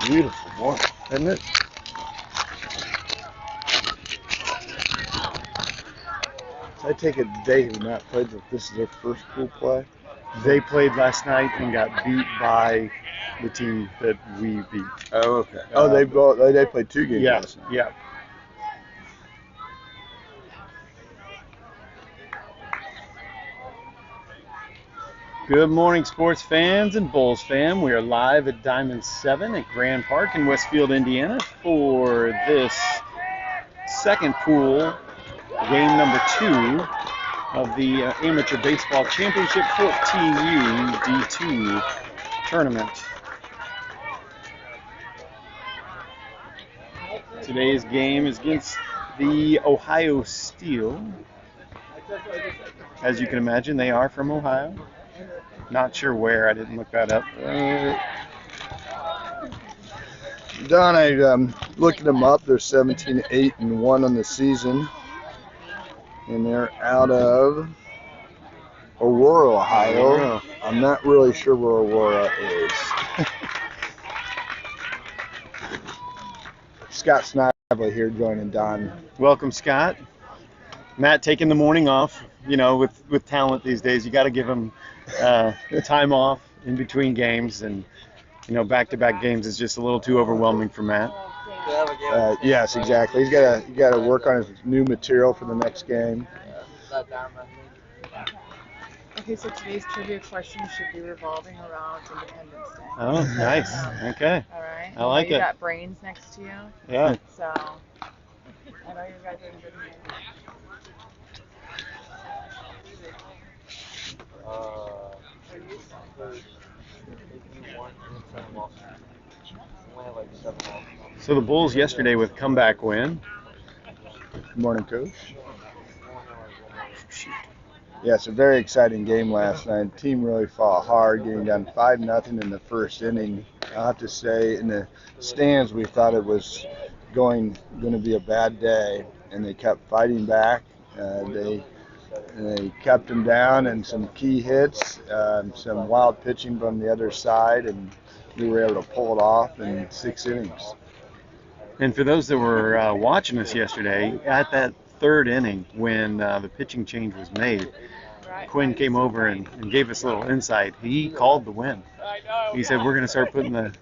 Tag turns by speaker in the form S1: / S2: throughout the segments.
S1: beautiful morning, isn't it? I take it they have not played, that this is their first pool play.
S2: They played last night and got beat by the team that we beat.
S1: Oh, okay. They played 2 games last night.
S2: Yeah. Good morning, sports fans and Bulls fam. We are live at Diamond 7 at Grand Park in Westfield, Indiana for this second pool, game number 2 of the Amateur Baseball Championship 14U D2 tournament. Today's game is against the Ohio Steel. As you can imagine, they are from Ohio. Not sure where. I didn't look that up.
S1: Don, I looking them up. They're 17-8-1 on the season, and they're out of Aurora, Ohio. I'm not really sure where Aurora is. Scott Snively here joining Don.
S2: Welcome, Scott. Matt taking the morning off. You know, with talent these days, you got to give him time off in between games, and back-to-back games is just a little too overwhelming for Matt.
S1: Yes, exactly. He's got to work on his new material for the next game.
S3: Okay, so today's trivia question should be revolving around Independence Day.
S2: Oh, nice. Okay.
S3: All right.
S2: I like it.
S3: You got brains next to you.
S2: Yeah.
S3: So I know you guys are in good mood.
S2: So the Bulls yesterday with comeback win.
S1: Good morning, Coach. Yeah, it's a very exciting game last night. The team really fought hard, getting down 5-0 in the first inning. I have to say, in the stands, we thought it was going to be a bad day, and they kept fighting back. They kept them down, and some key hits, some wild pitching from the other side, and we were able to pull it off in 6 innings.
S2: And for those that were watching us yesterday, at that third inning when the pitching change was made, Quinn came over and gave us a little insight. He called the win. He said, we're going to start putting the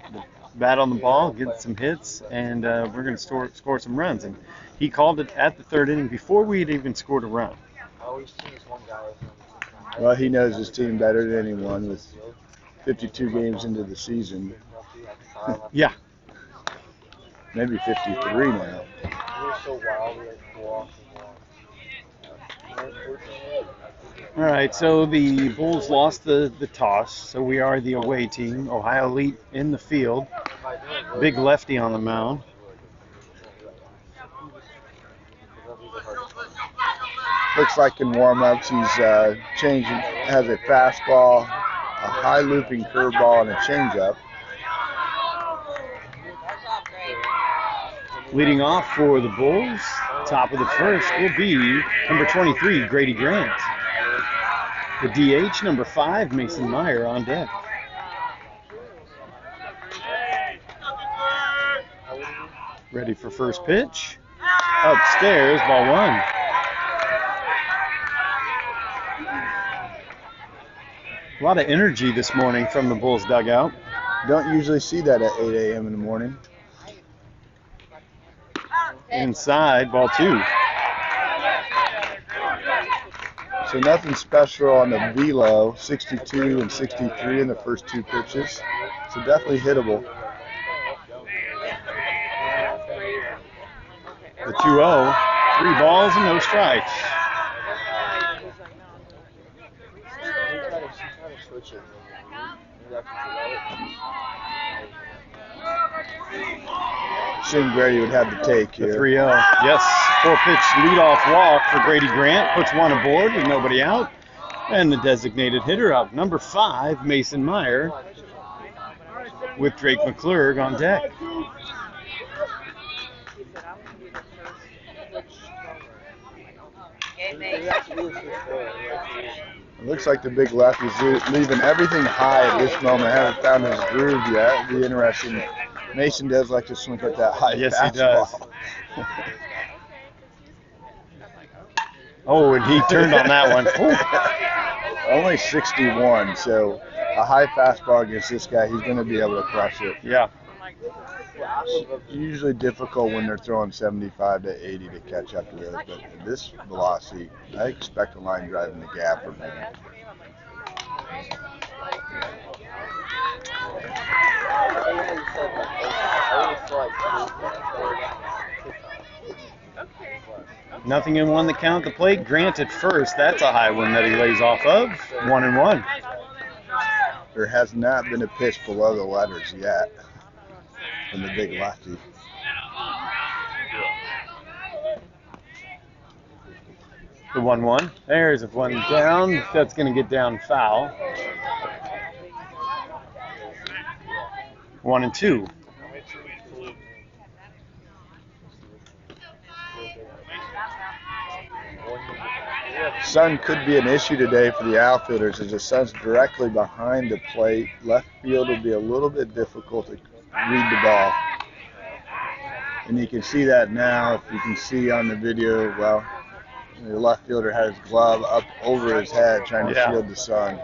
S2: bat on the ball, get some hits, and we're going to score some runs. And he called it at the third inning before we had even scored a run.
S1: Well, he knows his team better than anyone with 52 games into the season.
S2: Yeah.
S1: Maybe 53 now.
S2: All right, so the Bulls lost the toss, so we are the away team. Ohio Elite in the field. Big lefty on the mound.
S1: Looks like in warm-ups he's changing, has a fastball, a high looping curveball, and a changeup.
S2: Leading off for the Bulls, top of the first, will be number 23, Grady Grant. The DH, number 5, Mason Meyer on deck. Ready for first pitch. Upstairs, ball 1. A lot of energy this morning from the Bulls dugout.
S1: Don't usually see that at 8 a.m. in the morning.
S2: Inside, ball 2.
S1: So nothing special on the velo, 62 and 63 in the first 2 pitches. So definitely hittable.
S2: The 2-0, 3 balls and no strikes.
S1: Shane Grady would have the take here.
S2: The 3-0. Yes, 4-pitch leadoff walk for Grady Grant. Puts 1 aboard with nobody out. And the designated hitter up, number 5, Mason Meyer, with Drake McClurg on deck.
S1: It looks like the big lefty's leaving everything high at this moment. I haven't found his groove yet. It'll be interesting Mason does like to swing at that high
S2: Yes,
S1: fastball.
S2: he does. Oh, and he turned on that one.
S1: Only 61, so a high fastball against this guy, he's going to be able to crush it.
S2: Yeah.
S1: Usually difficult when they're throwing 75 to 80 to catch up to those, but at this velocity, I expect a line drive in the gap or maybe.
S2: Nothing in one, the count at the plate. Grant at first. That's a high one that he lays off of. 1-1.
S1: There has not been a pitch below the letters yet from the big lefty.
S2: The 1-1. There's a one down. That's going to get down foul. 1-2.
S1: Sun could be an issue today for the outfielders as the sun's directly behind the plate. Left field will be a little bit difficult to read the ball. And you can see that now. If you can see on the video, well, the left fielder had his glove up over his head trying to shield the sun.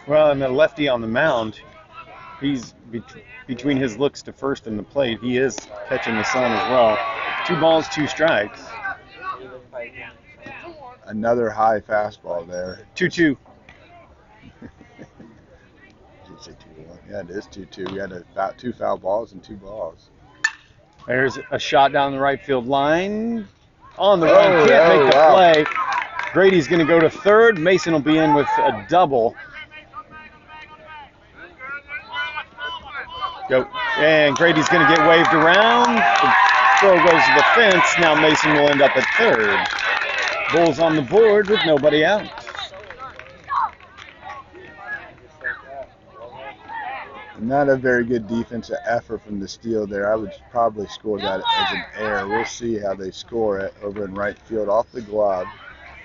S2: Well, and the lefty on the mound, he's between his looks to first and the plate, he is catching the sun as well. 2 balls, 2 strikes.
S1: Another high fastball there.
S2: 2-2.
S1: Did you say 2-1? Yeah, it is 2-2. We had about 2 foul balls and 2 balls.
S2: There's a shot down the right field line. On the run, can't make the play. Grady's going to go to third. Mason will be in with a double. Go. And Grady's going to get waved around. The throw goes to the fence. Now Mason will end up at third. Bulls on the board with nobody out.
S1: Not a very good defensive effort from the steal there. I would probably score that as an error. We'll see how they score it over in right field off the glove.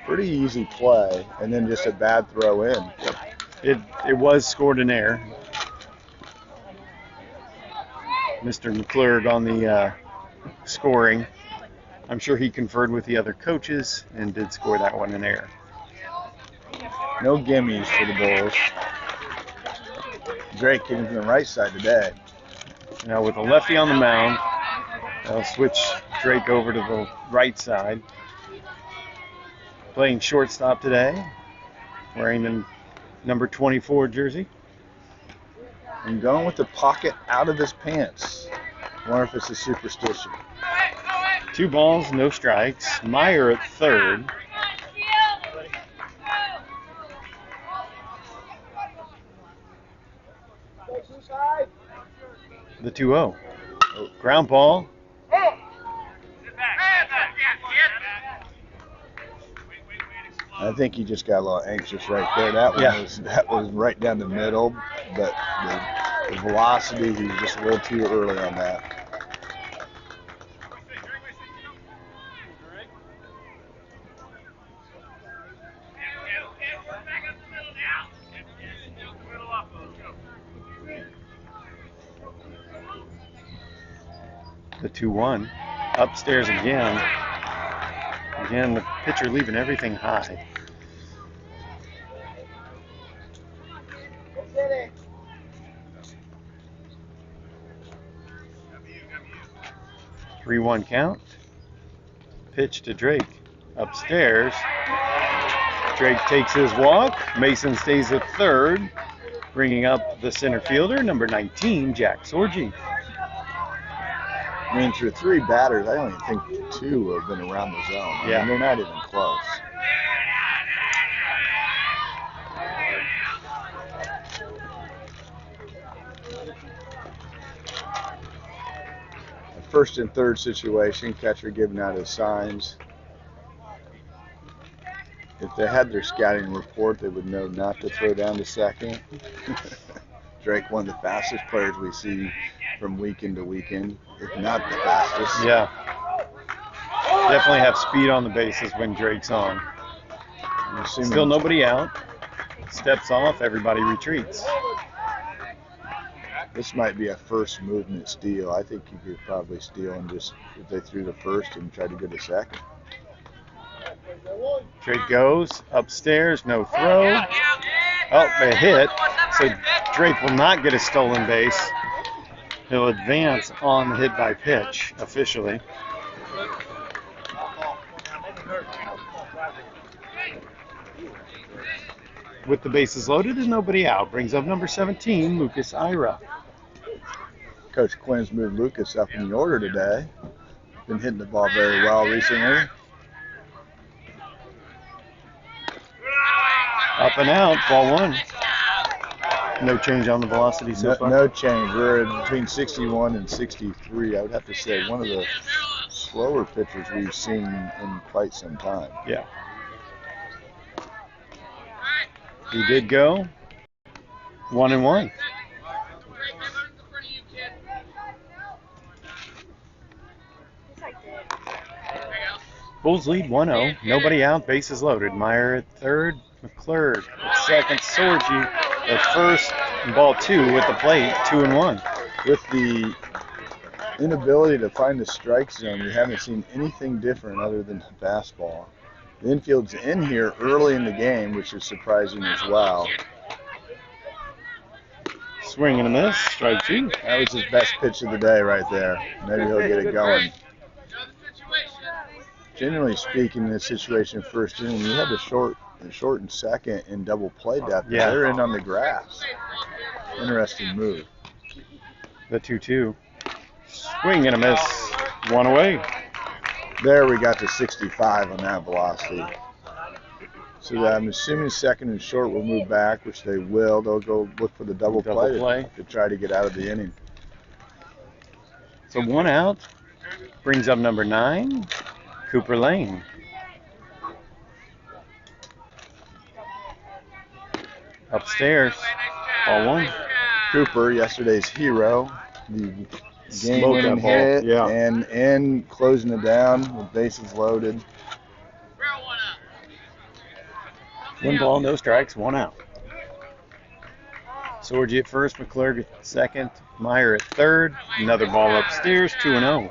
S1: Pretty easy play, and then just a bad throw in.
S2: It was scored an error. Mr. McClurg on the scoring. I'm sure he conferred with the other coaches and did score that one an error.
S1: No gimmies for the Bulls. Drake getting to the right side today.
S2: Now with a lefty on the mound, they'll switch Drake over to the right side. Playing shortstop today, wearing the number 24 jersey.
S1: And going with the pocket out of his pants. I wonder if it's a superstition.
S2: 2 balls, no strikes. Meyer at third. The 2-0. Ground ball.
S1: I think he just got a little anxious right there. That was right down the middle, but the velocity, he was just a little too early on that.
S2: The 2-1. Upstairs again. Again, the pitcher leaving everything high. Three 3-1 count. Pitch to Drake. Upstairs. Drake takes his walk. Mason stays at third, bringing up the center fielder, number 19, Jack Sorgi.
S1: I mean, through 3 batters, I don't even think 2 have been around the zone. I mean, they're not even close. A first and third situation, catcher giving out his signs. If they had their scouting report, they would know not to throw down to second. Drake, one of the fastest players we see from weekend to weekend, if not the fastest.
S2: Yeah. Definitely have speed on the bases when Drake's on. Still nobody out. Steps off, everybody retreats.
S1: This might be a first movement steal. I think you could probably steal and just, if they threw the first and tried to go to second.
S2: Drake goes upstairs, no throw. Oh, a hit. So Drake will not get a stolen base. He'll advance on the hit by pitch officially. With the bases loaded and nobody out, brings up number 17, Lucas Ira.
S1: Coach Quinn's moved Lucas up in the order today. Been hitting the ball very well recently.
S2: Up and out, ball one. No change on the velocity so far?
S1: No change. We're between 61 and 63. I would have to say one of the slower pitchers we've seen in quite some time.
S2: Yeah. He did go 1-1. Bulls lead 1-0. Nobody out. Bases loaded. Meyer at third. McClurg at second. Sorgi at first. And ball two with the plate. 2-1.
S1: With the inability to find the strike zone, we haven't seen anything different other than the fastball. The infield's in here early in the game, which is surprising as well.
S2: Swing and a miss. Strike two.
S1: That was his best pitch of the day right there. Maybe he'll get it going. Generally speaking, in this situation, first inning, you had a short and second and double play depth.
S2: Yeah.
S1: They're in on the grass. Interesting move.
S2: The 2-2. Swing and a miss. One away.
S1: There we got to 65 on that velocity. So I'm assuming second and short will move back, which they will. They'll go look for the double play to try to get out of the inning.
S2: So one out. Brings up number 9, Cooper Lane. Upstairs. Ball one.
S1: Cooper, yesterday's hero. The
S2: Smoked
S1: game-winning
S2: that ball.
S1: hit
S2: Yeah.
S1: and closing it down with bases loaded.
S2: One ball, no strikes, one out. Sorgi at first, McClurg at second, Meyer at third. Another ball upstairs, 2-0.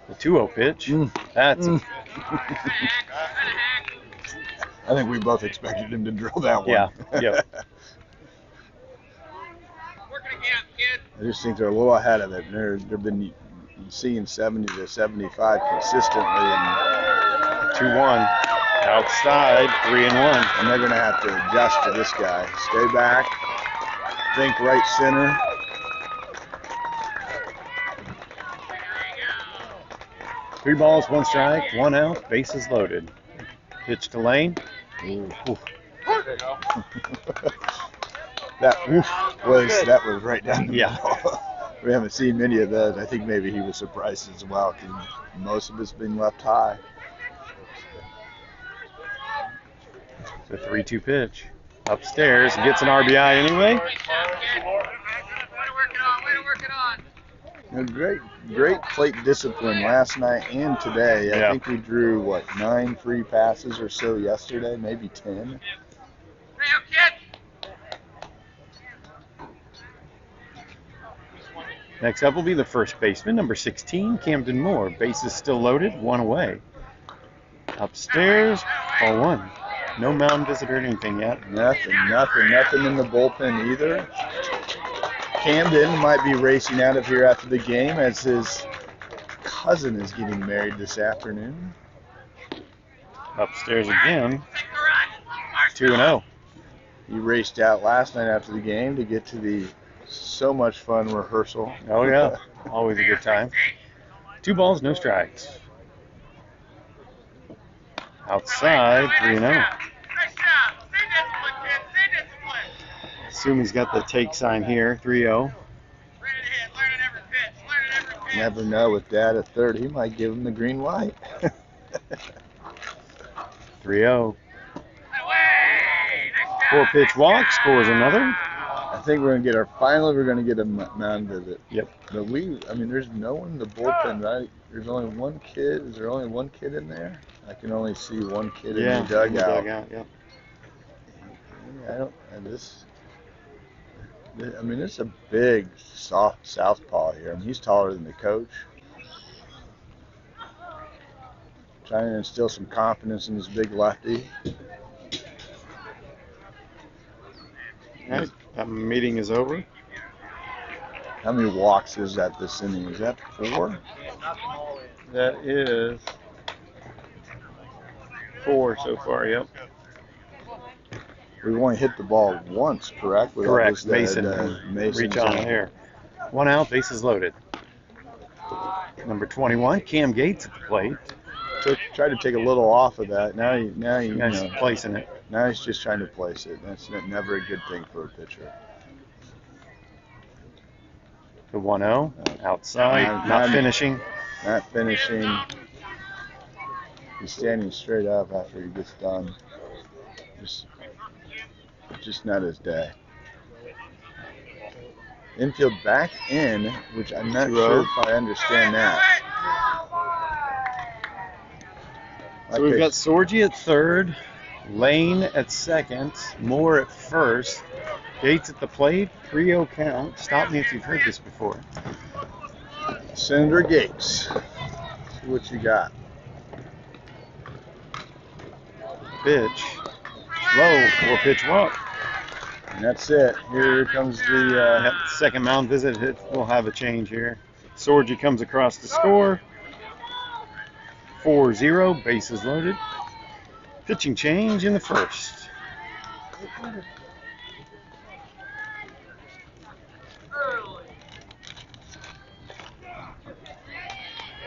S2: The 2-0 pitch. That's
S1: I think we both expected him to drill that one.
S2: Yeah. Yep.
S1: I just think they're a little ahead of it. They've been seeing 70 to 75 consistently, and
S2: 2-1. Outside, 3-1.
S1: and they're going to have to adjust to this guy. Stay back, think right center.
S2: Three balls, one strike, one out, bases loaded. Pitch to Lane.
S1: Ooh. That was right down the middle. We haven't seen many of those. I think maybe he was surprised as well, because most of it's been left high.
S2: The 3-2 pitch. Upstairs, gets an RBI anyway.
S1: Great plate discipline last night and today. I think we drew, 9 free passes or so yesterday, maybe 10.
S2: Next up will be the first baseman, number 16, Camden Moore. Bases still loaded, one away. Upstairs, ball one. No mound visit or anything yet.
S1: Nothing in the bullpen either. Camden might be racing out of here after the game, as his cousin is getting married this afternoon.
S2: Upstairs again, 2-0.
S1: He raced out last night after the game to get to the so much fun rehearsal.
S2: Oh yeah, always a good time. 2 balls, no strikes. Outside, 3-0. Assume he's got the take sign here, 3-0.
S1: Never know with Dad at third, he might give him the green light.
S2: 3-0. 4-pitch walk, scores another.
S1: I think we're gonna get a mound visit.
S2: Yep.
S1: But there's no one in the bullpen, right? There's only one kid. Is there only one kid in there? I can only see one kid in the dugout.
S2: Yep.
S1: I don't. And this. It's a big soft southpaw here. I mean, he's taller than the coach. Trying to instill some confidence in this big lefty.
S2: All right, that meeting is over.
S1: How many walks is that this inning? Is that 4?
S2: That is 4 so far, yep.
S1: We've only hit the ball once, correct?
S2: Correct. Mason reach on
S1: here.
S2: here. 1 out, bases loaded. Number 21, Cam Gates at the plate.
S1: Tried to take a little off of that. Now
S2: He's placing it.
S1: Now he's just trying to place it. That's never a good thing for a pitcher.
S2: The 1-0 outside, not finishing.
S1: Not finishing. He's standing straight up after he gets done. Just not his day. Infield back in, which I'm not sure if I understand that.
S2: So we've got Sorgi at third, Lane at second, Moore at first, Gates at the plate, 3-0 count. Stop me if you've heard this before.
S1: Senator Gates, see what you got.
S2: Pitch, low, 4-pitch walk.
S1: And that's it. Here comes the
S2: second mound visit. We'll have a change here. Sorgi comes across the score. 4-0, bases loaded. Pitching change in the first.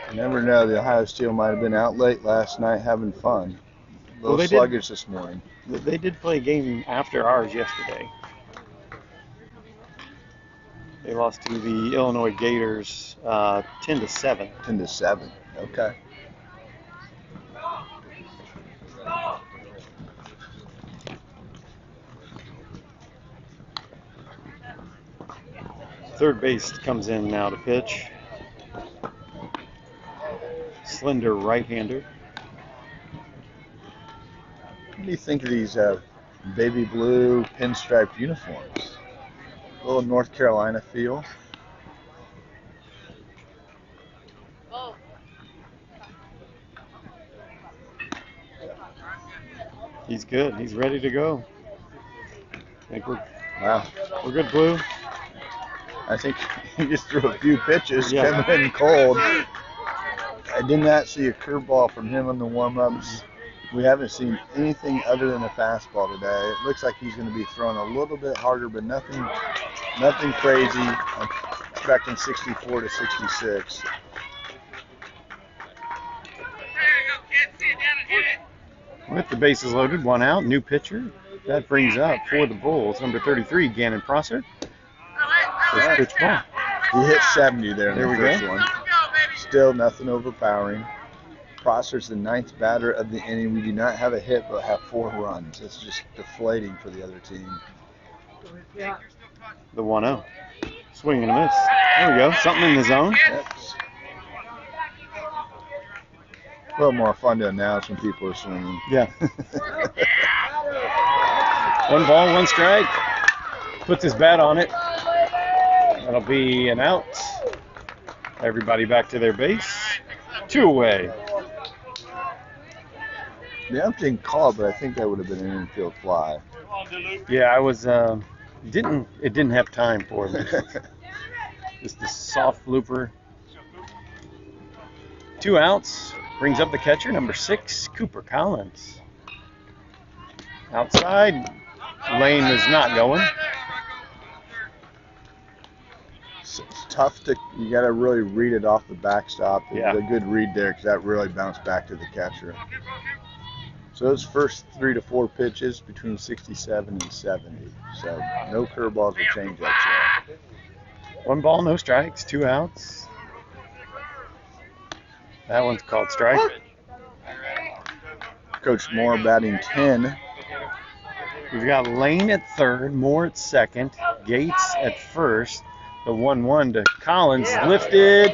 S1: You never know. The Ohio Steel might have been out late last night having fun. A little sluggish this morning.
S2: They did play a game after ours yesterday. They lost to the Illinois Gators 10-7.
S1: 10-7. Okay.
S2: Third base comes in now to pitch. Slender right-hander.
S1: What do you think of these baby blue pinstriped uniforms? A little North Carolina feel.
S2: He's good. He's ready to go. I think we're good, Blue.
S1: I think he just threw a few pitches coming in cold. I did not see a curveball from him on the warm-ups. We haven't seen anything other than a fastball today. It looks like he's going to be throwing a little bit harder, but nothing crazy. I'm expecting 64 to 66.
S2: With the bases loaded, 1 out, new pitcher. That brings up for the Bulls, number 33, Gannon Prosser. First pitch ball.
S1: He hit 70 there in the first
S2: go.
S1: one. Still nothing overpowering. Prosser's the 9th batter of the inning. We do not have a hit, but have 4 runs. It's just deflating for the other team.
S2: The 1-0. Swing and a miss. There we go. Something in the zone.
S1: That's a little more fun to announce when people are swinging.
S2: Yeah. 1 ball, 1 strike. Puts his bat on it. That'll be an out. Everybody back to their base. 2 away.
S1: The ump didn't call, but I think that would have been an infield fly.
S2: Yeah, I was didn't have time for me. Just a soft looper. 2 outs. Brings up the catcher, number 6, Cooper Collins. Outside, Lane is not going.
S1: It's tough you got to really read it off the backstop.
S2: Yeah.
S1: A good read there because that really bounced back to the catcher. So those first 3 to 4 pitches between 67 and 70. So no curveballs or changeups there.
S2: 1 ball, no strikes, 2 outs. That one's called strike.
S1: Coach Moore batting 10.
S2: We've got Lane at third, Moore at second, Gates at first. The 1-1 to Collins, lifted.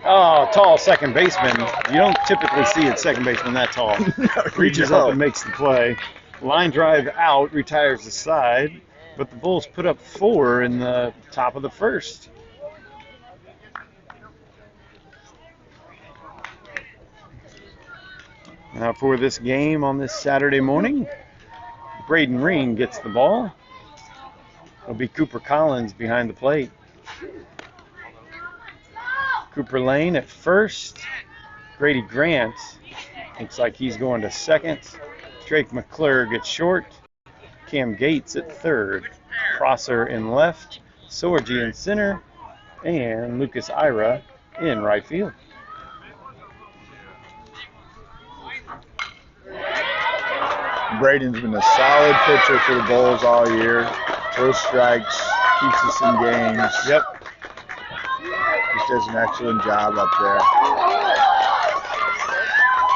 S2: Oh, tall second baseman. You don't typically see a second baseman that tall. Reaches up and makes the play. Line drive out, retires the side. But the Bulls put up 4 in the top of the first. Now for this game on this Saturday morning, Braden Ring gets the ball. It'll be Cooper Collins behind the plate. Cooper Lane at first. Grady Grant looks like he's going to second. Drake McClure gets short. Cam Gates at third. Prosser in left. Sorgi in center. And Lucas Ira in right field.
S1: Braden's been a solid pitcher for the Bulls all year. Throws strikes, keeps us in games.
S2: Yep.
S1: Just does an excellent job up there.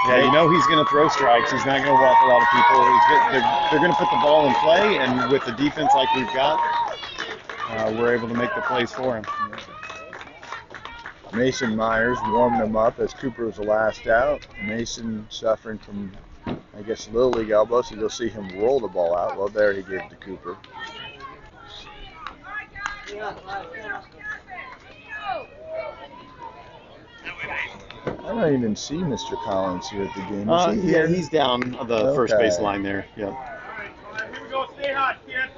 S2: Yeah, you know he's going to throw strikes. He's not going to walk a lot of people. They're going to put the ball in play, and with the defense like we've got, we're able to make the plays for him.
S1: Mason Myers warming him up as Cooper was the last out. Mason suffering from, I guess, Little League elbow, so you'll see him roll the ball out. Well, there he gave it to Cooper. I don't even see Mr. Collins here at the game. Is he here?
S2: He's down the first base line there. Yep.
S4: Here we go. Stay hot, kid.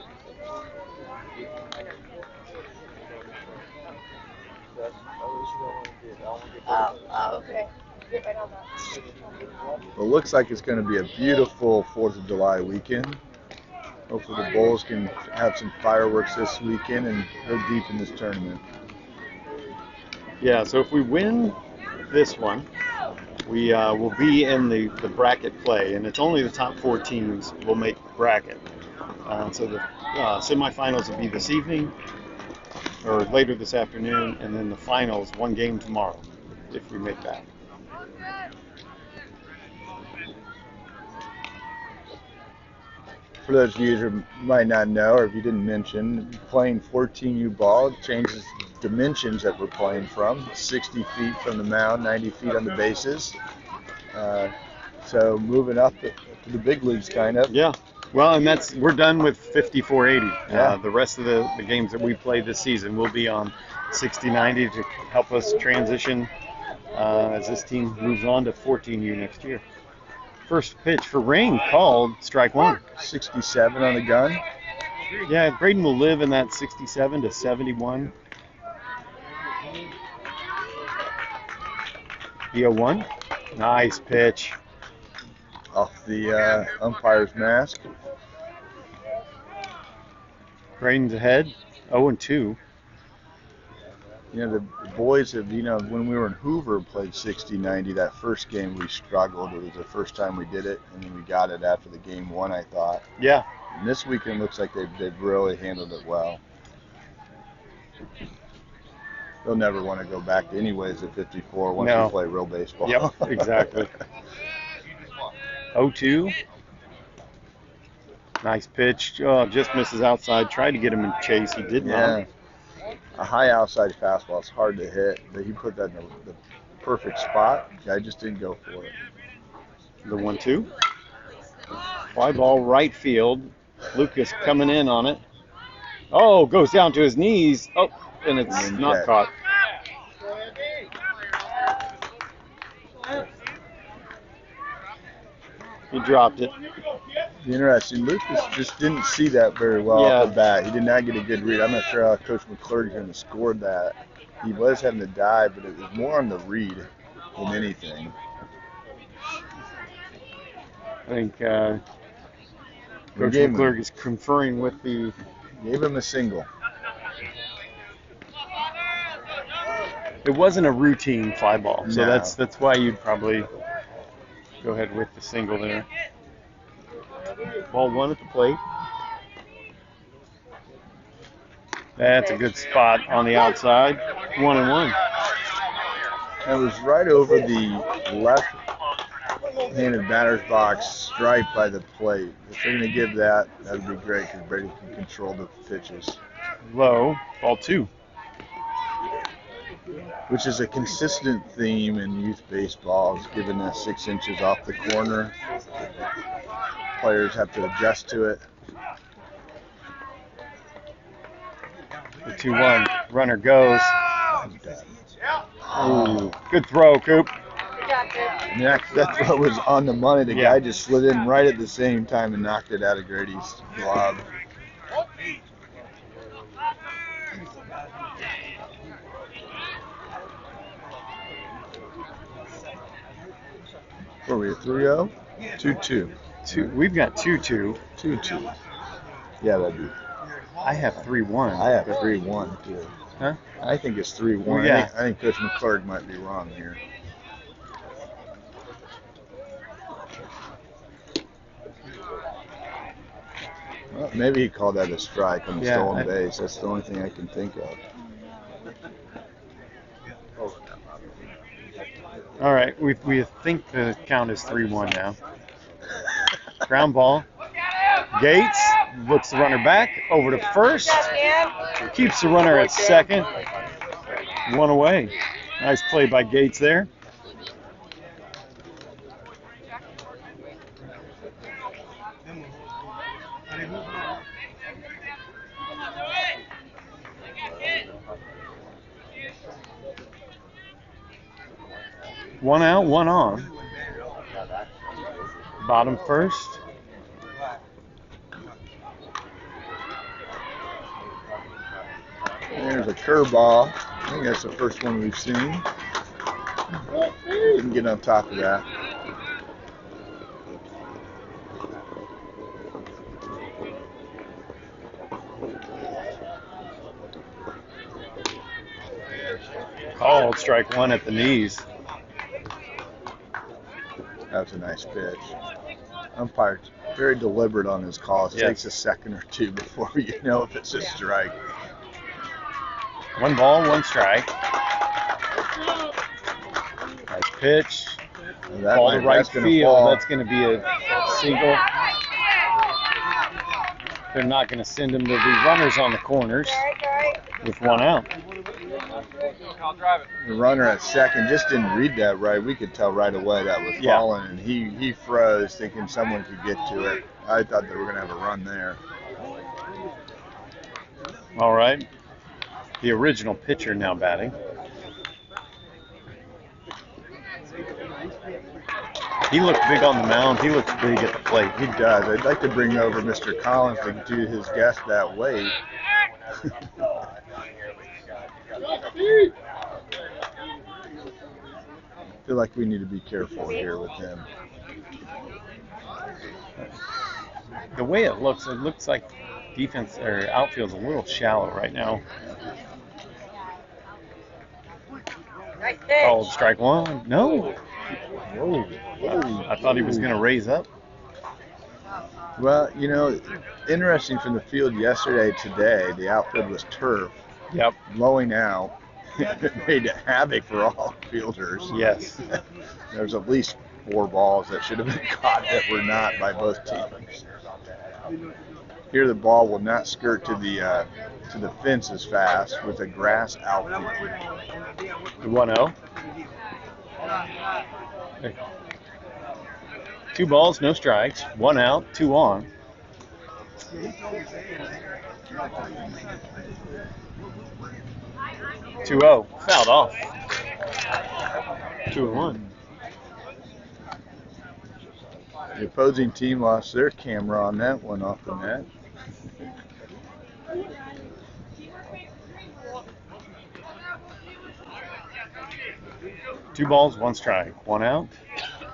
S3: Okay.
S1: Well, it looks like it's going to be a beautiful 4th of July weekend. Hopefully the Bulls can have some fireworks this weekend and go deep in this tournament.
S2: Yeah, so if we win this one, we will be in the bracket play, and it's only the top 4 teams will make the bracket. So the semifinals will be this evening or later this afternoon, and then the finals, 1 game tomorrow, if we make that.
S1: For those of you who might not know, or if you didn't mention, playing 14U ball changes dimensions that we're playing from. 60 feet from the mound, 90 feet on the bases. So moving up to the big leagues, kind of.
S2: Yeah. Well, and we're done with 5480.
S1: Yeah.
S2: The rest of the games that we play this season will be on 6090 to help us transition as this team moves on to 14U next year. First pitch for Ring called strike 1.
S1: 67 on the gun.
S2: Yeah, Braden will live in that 67 to 71. The 0-1. Nice pitch.
S1: Off the umpire's mask.
S2: Braden's ahead. 0-2.
S1: You know, the boys have, when we were in Hoover, played 60-90. That first game we struggled. It was the first time we did it, and then we got it after the game 1, I thought.
S2: Yeah.
S1: And this weekend looks like they've really handled it well. They'll never want to go back to anyways at 54 once we play real baseball.
S2: Yep, exactly. 0-2. Nice pitch. Oh, just misses outside. Tried to get him in chase. He did not.
S1: Yeah. A high outside fastball is hard to hit, but he put that in the perfect spot. I just didn't go for it.
S2: The 1-2. Fly ball right field. Lucas coming in on it. Oh, goes down to his knees. Oh, and it's not caught. He dropped it.
S1: Interesting. Lucas just didn't see that very well off the bat. He did not get a good read. I'm not sure how Coach McClure scored that. He was having to dive, but it was more on the read than anything.
S2: I think Coach McClure is conferring with the...
S1: Gave him a single.
S2: It wasn't a routine fly ball, so that's why you'd probably go ahead with the single there. Ball 1 at the plate. That's a good spot on the outside. 1-1.
S1: That was right over the left-handed batter's box, striped by the plate. If they're going to give that, that would be great because Brady can control the pitches.
S2: Low, ball 2.
S1: Which is a consistent theme in youth baseball, is given us 6 inches off the corner. Players have to adjust to it.
S2: The 2-1 runner goes. Ooh, good throw, Coop.
S1: That throw was on the money. The guy just slid in right at the same time and knocked it out of Grady's glove. Where are we at 3-0? 2-2.
S2: We've got 2-2.
S1: 2-2. Yeah, that'd be.
S2: I have 3-1.
S1: I have 3-1 too.
S2: Huh?
S1: I think it's 3-1.
S2: Well, yeah.
S1: I think Coach McClurg might be wrong here. Well, maybe he called that a strike on the stolen base. That's the only thing I can think of.
S2: All right, we think the count is 3-1 now. Ground ball. Gates looks the runner back over to first. Keeps the runner at second. 1 away. Nice play by Gates there. One out, one on. Bottom first.
S1: There's a curveball. I think that's the first one we've seen. Didn't get on top of that.
S2: Called strike 1 at the knees.
S1: That was a nice pitch. Umpire very deliberate on his calls. It takes a second or two before you know if it's a strike.
S2: 1 ball, 1 strike. Nice pitch. Ball to right field. That's going to be a single. They're not going to send him. There'll be runners on the corners with 1 out.
S1: The runner at second just didn't read that right. We could tell right away that was falling, and he froze thinking someone could get to it. I thought they were going to have a run there.
S2: All right. The original pitcher now batting. He looked big on the mound. He looks big at the plate.
S1: He does. I'd like to bring over Mr. Collins to do his guest that way. I feel like we need to be careful here with him.
S2: The way it looks like defense or outfield's a little shallow right now. Called strike 1. No.
S1: Whoa.
S2: I thought he was going to raise up.
S1: Well, you know, interesting from the field yesterday, today, the outfield was turf.
S2: Yep.
S1: Blowing out. It made havoc for all fielders.
S2: Yes.
S1: There's at least 4 balls that should have been caught that were not by both teams. Here the ball will not skirt to the fence as fast with a grass outfield.
S2: 1-0. 2 balls, no strikes. 1 out, 2 on. Two-0, fouled off. 2-1.
S1: The opposing team lost their camera on that one off the net.
S2: Two balls, 1 strike. 1 out.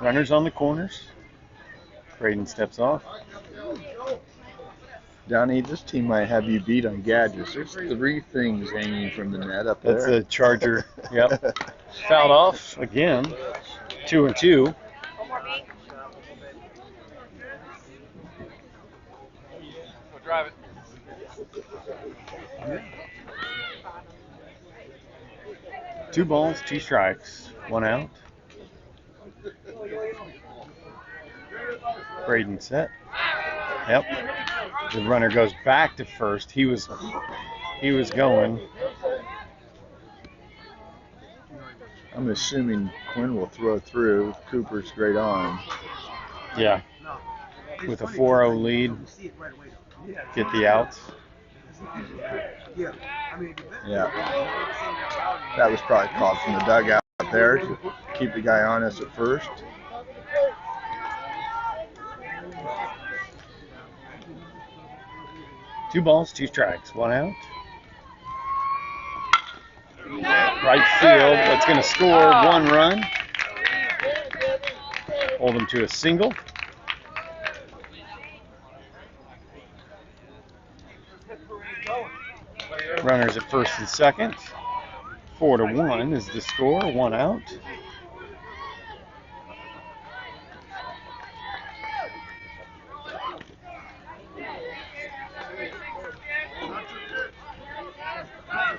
S2: Runners on the corners. Braden steps off.
S1: Donnie, this team might have you beat on gadgets. There's 3 things hanging from the net up there.
S2: That's a Charger. Yep. Fouled off again. 2-2.
S5: One more beat. Go drive it.
S2: Two balls, 2 strikes. 1 out. Braden set. Yep. The runner goes back to first. He was he was going.
S1: I'm assuming Quinn will throw through. Cooper's great arm.
S2: Yeah. With a 4-0 lead, get the outs.
S1: Yeah. That was probably called from the dugout there to keep the guy honest at first.
S2: Two balls, two strikes, one out. Right field, that's going to score one run. Hold him to a single. Runners at first and second. 4-1 is the score, one out.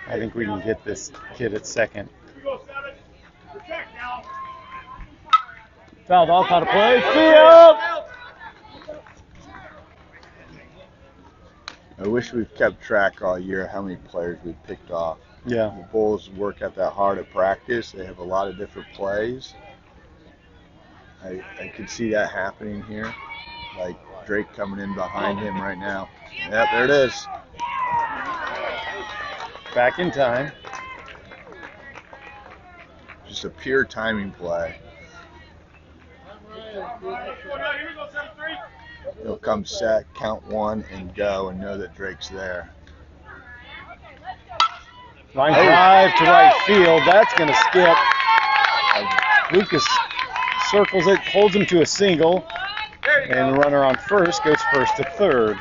S2: I think we can get this kid at second. Fouled off, out of play, field!
S1: I wish we've kept track all year how many players we've picked off.
S2: Yeah.
S1: The Bulls work at that hard at practice. They have a lot of different plays. I could see that happening here. Like Drake coming in behind him right now. Yep, there it is.
S2: Back in time.
S1: Just a pure timing play. He'll come set, count one, and go, and know that Drake's there.
S2: Line drive to right field. That's going to skip. Lucas circles it, holds him to a single, and the runner on first goes first to third.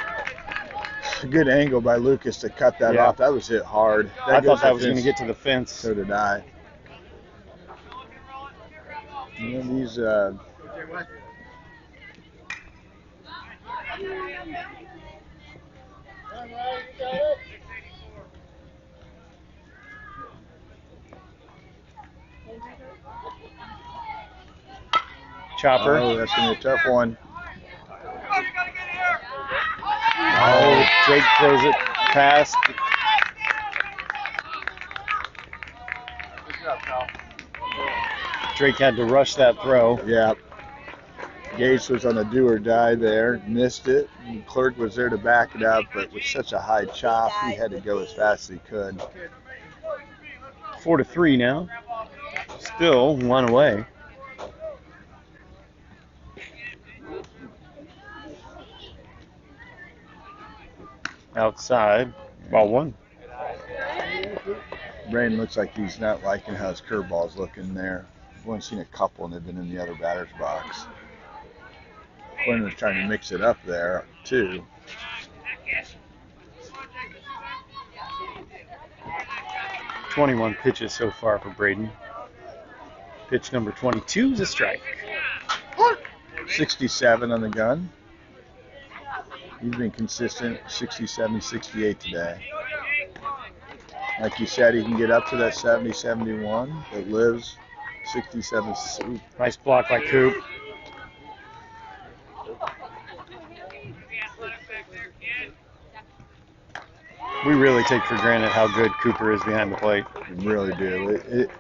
S1: A good angle by Lucas to cut that off. That was hit hard.
S2: I thought that was going to get to the fence.
S1: So did I. You know, these
S2: Chopper.
S1: Oh, that's going to be a tough one.
S2: Oh, Drake throws it past. Drake had to rush that throw.
S1: Yeah. Gates was on a do or die there, missed it. And Clerk was there to back it up, but with such a high chop, he had to go as fast as he could.
S2: 4-3 now. Still one away. Outside, ball one.
S1: Brain looks like he's not liking how his curveball's looking there. I've only seen a couple, and they've been in the other batter's box. Quinn was trying to mix it up there, too.
S2: .21 pitches so far for Braden. Pitch number 22 is a strike.
S1: 67 on the gun. He's been consistent, 67, 68 today. Like you said, he can get up to that 70, 71, but lives 67.
S2: Nice block by Coop. We really take for granted how good Cooper is behind the plate.
S1: We really do. It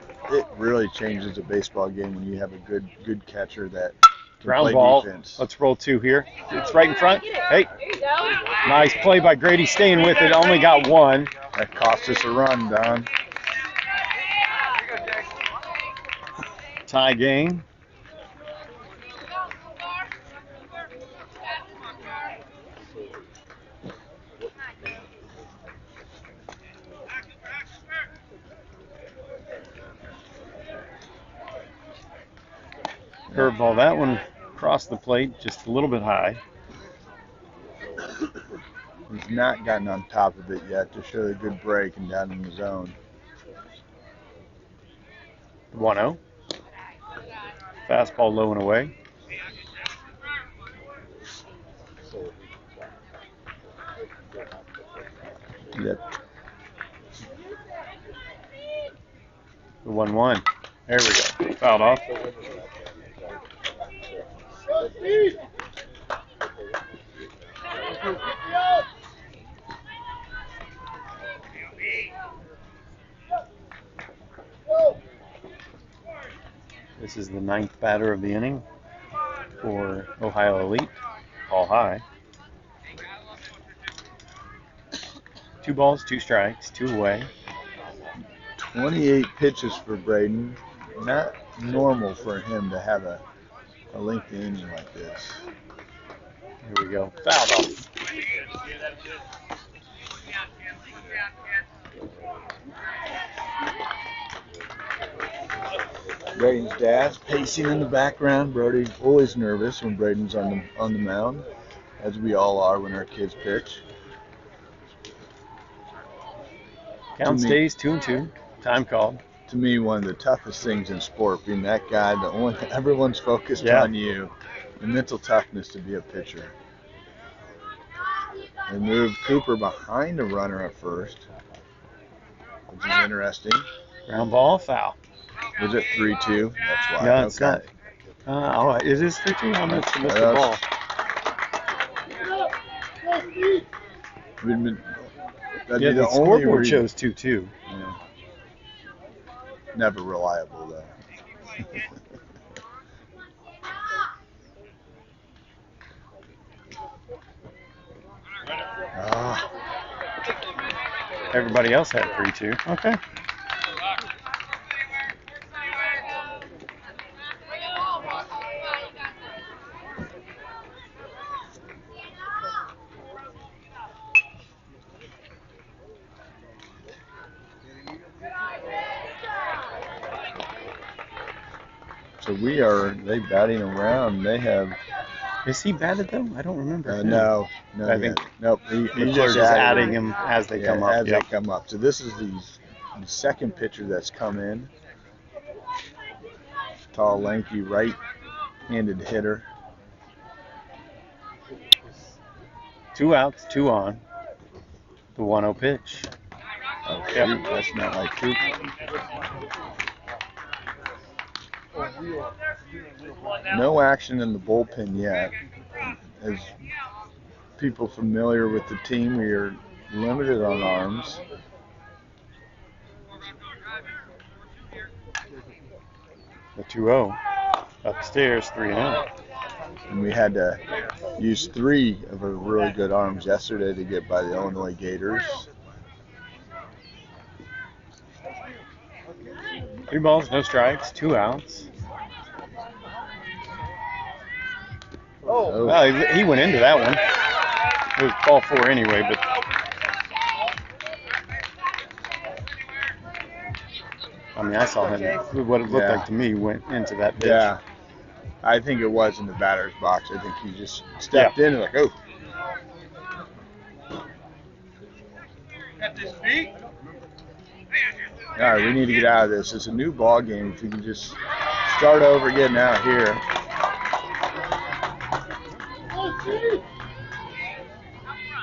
S1: really changes a baseball game when you have a good catcher that can
S2: Ground
S1: play
S2: ball.
S1: defense.
S2: Let's roll two here. It's right in front. Hey. Nice play by Grady, staying with it. Only got one.
S1: That cost us a run, Don.
S2: Tie game. Curveball, that one across the plate, just a little bit high.
S1: He's not gotten on top of it yet to show a good break and down in the zone.
S2: 1-0. Fastball low and away.
S1: Yep.
S2: The 1-1. There we go. Fouled off. This is the 9th batter of the inning for Ohio Elite. Ball high. 2 balls, 2 strikes, 2 away.
S1: 28 pitches for Braden. Not normal for him to have a lengthy inning like this.
S2: Here we go. Fouled off.
S1: Braden's dad's pacing in the background. Brody always nervous when Braden's on the mound, as we all are when our kids pitch.
S2: Count stays 2-2. Time called.
S1: To me, one of the toughest things in sport, being that guy, everyone's focused on you. The mental toughness to be a pitcher. They moved Cooper behind the runner at first, which is interesting.
S2: Ground ball, foul.
S1: Was it 3-2? That's why.
S2: No, it's not. Oh, is this 3-2? I must have missed the ball.
S1: The
S2: scoreboard shows 2-2.
S1: Yeah. Never reliable, though.
S2: Everybody else had 3-2. Okay.
S1: So they batting around. They have.
S2: Is he batted though? I don't remember.
S1: No.
S2: I think.
S1: Nope.
S2: He's just adding him as they come up.
S1: As they come up. So this is the second pitcher that's come in. Tall, lanky, right-handed hitter.
S2: 2 outs, 2 on. The 1-0 pitch.
S1: Okay, that's not like Cooper. No action in the bullpen yet. As people familiar with the team, we are limited on arms.
S2: The 2-0. Upstairs, 3-0.
S1: And we had to use 3 of our really good arms yesterday to get by the Illinois Gators.
S2: 3 balls, no strikes, 2 outs. Well, he went into that one. It was ball 4 anyway, but I mean, I saw him. What it looked like to me went into that pitch.
S1: Yeah, I think it was in the batter's box. I think he just stepped in and like, oh.
S4: Got this feet.
S1: All right, we need to get out of this. It's a new ball game. If we can just start over getting out here.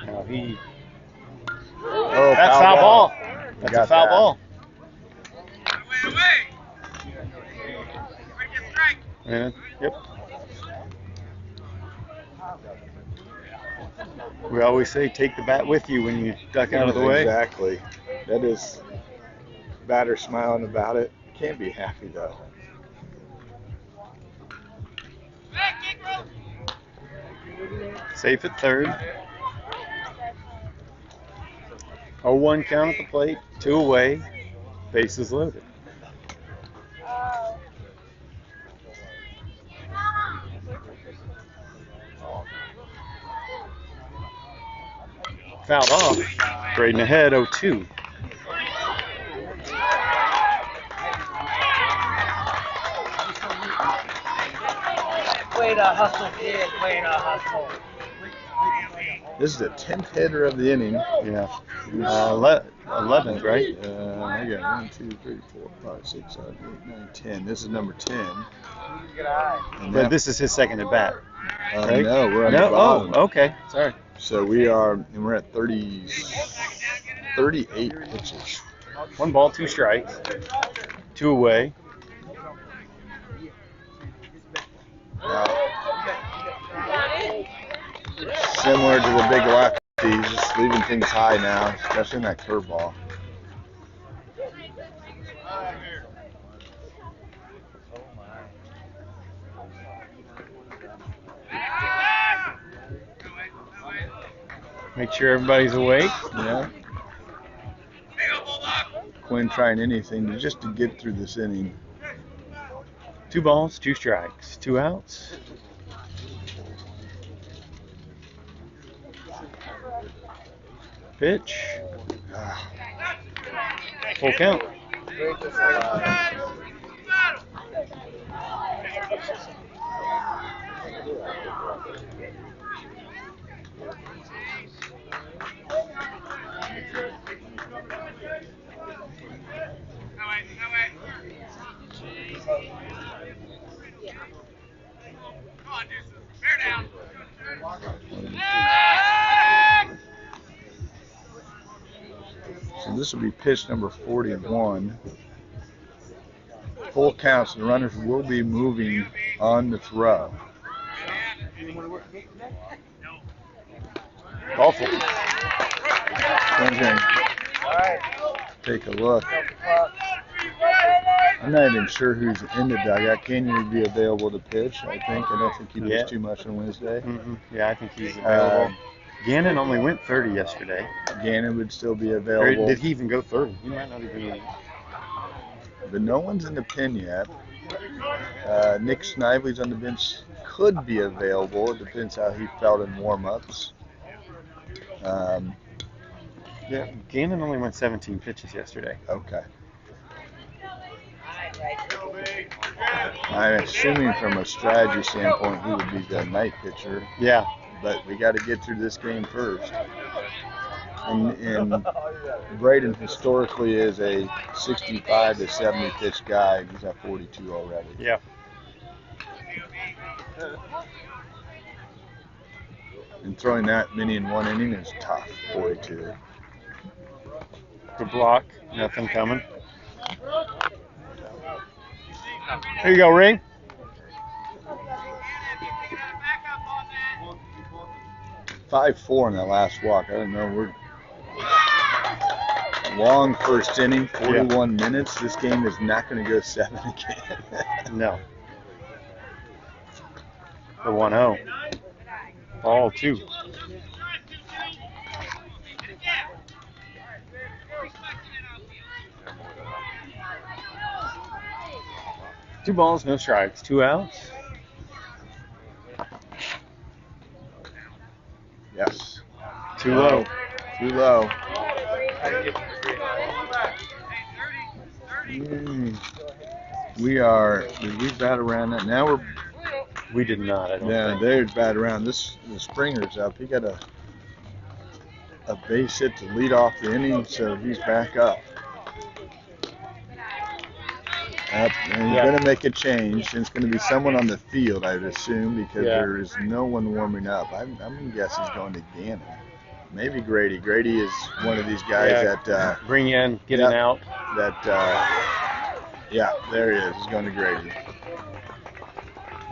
S2: No,
S1: Oh,
S2: that's foul ball. That's a foul ball. Yeah, yep. We always say take the bat with you when you duck out of the way.
S1: Exactly. That is batter smiling about it. Can't be happy though.
S2: Safe at third. 0-1 count at the plate. 2 away. Bases loaded. Fouled off. Braden ahead, 0-2.
S5: Way to hustle, kid. Way to hustle.
S1: This is the 10th hitter of the inning.
S2: Yeah. 11th, right?
S1: I got 1, 2, 3, 4, 5, 6, 7, 8, 9, 10. This is number 10. And
S2: But this is his second at bat. Right?
S1: No, we're on the bottom.
S2: Oh, okay. Sorry.
S1: So we're at 38 pitches.
S2: 1 ball, 2 strikes. 2 away.
S1: Similar to the big lefties, just leaving things high now, especially in that curveball.
S2: Make sure everybody's awake.
S1: Yeah. Quinn trying anything just to get through this inning.
S2: 2 balls, 2 strikes, 2 outs. Pitch. Full count.
S1: So this will be pitch number 41. Full counts. The runners will be moving on the throw.
S2: Awful.
S1: Take a look. I'm not even sure who's in the dugout. Kenyon would be available to pitch, I think. I don't think he does too much on Wednesday.
S2: Yeah, I think he's available. Gannon only went 30 yesterday.
S1: Gannon would still be available.
S2: Or did he even go 30? He might not even.
S1: But no one's in the pen yet. Nick Snively's on the bench. Could be available. It depends how he felt in warm-ups.
S2: Yeah, Gannon only went 17 pitches yesterday.
S1: Okay. I'm assuming from a strategy standpoint he would be the night pitcher.
S2: Yeah.
S1: But we got to get through this game first. And Braden historically is a 65 to 70 pitch guy. He's at 42 already.
S2: Yeah.
S1: And throwing that many in one inning is tough, 42.
S2: Good block. Nothing coming. Here you go, Ring.
S1: Five, 4 in that last walk. I don't know. We're long first inning, 41 minutes. This game is not going to go 7 again.
S2: No. The 1-0. Ball 2. Two balls, no strikes, 2 outs.
S1: Yes.
S2: Too low.
S1: Too low. Did we bat around that? Now
S2: we did not, I don't think.
S1: They're bat around. The Springer's up. He got a base hit to lead off the inning, so he's back up. And you're going to make a change. And it's going to be someone on the field, I would assume, because there is no one warming up. I'm going to guess he's going to Gannon. Maybe Grady. Grady is one of these guys that
S2: bring in, get an out.
S1: There he is. He's going to Grady.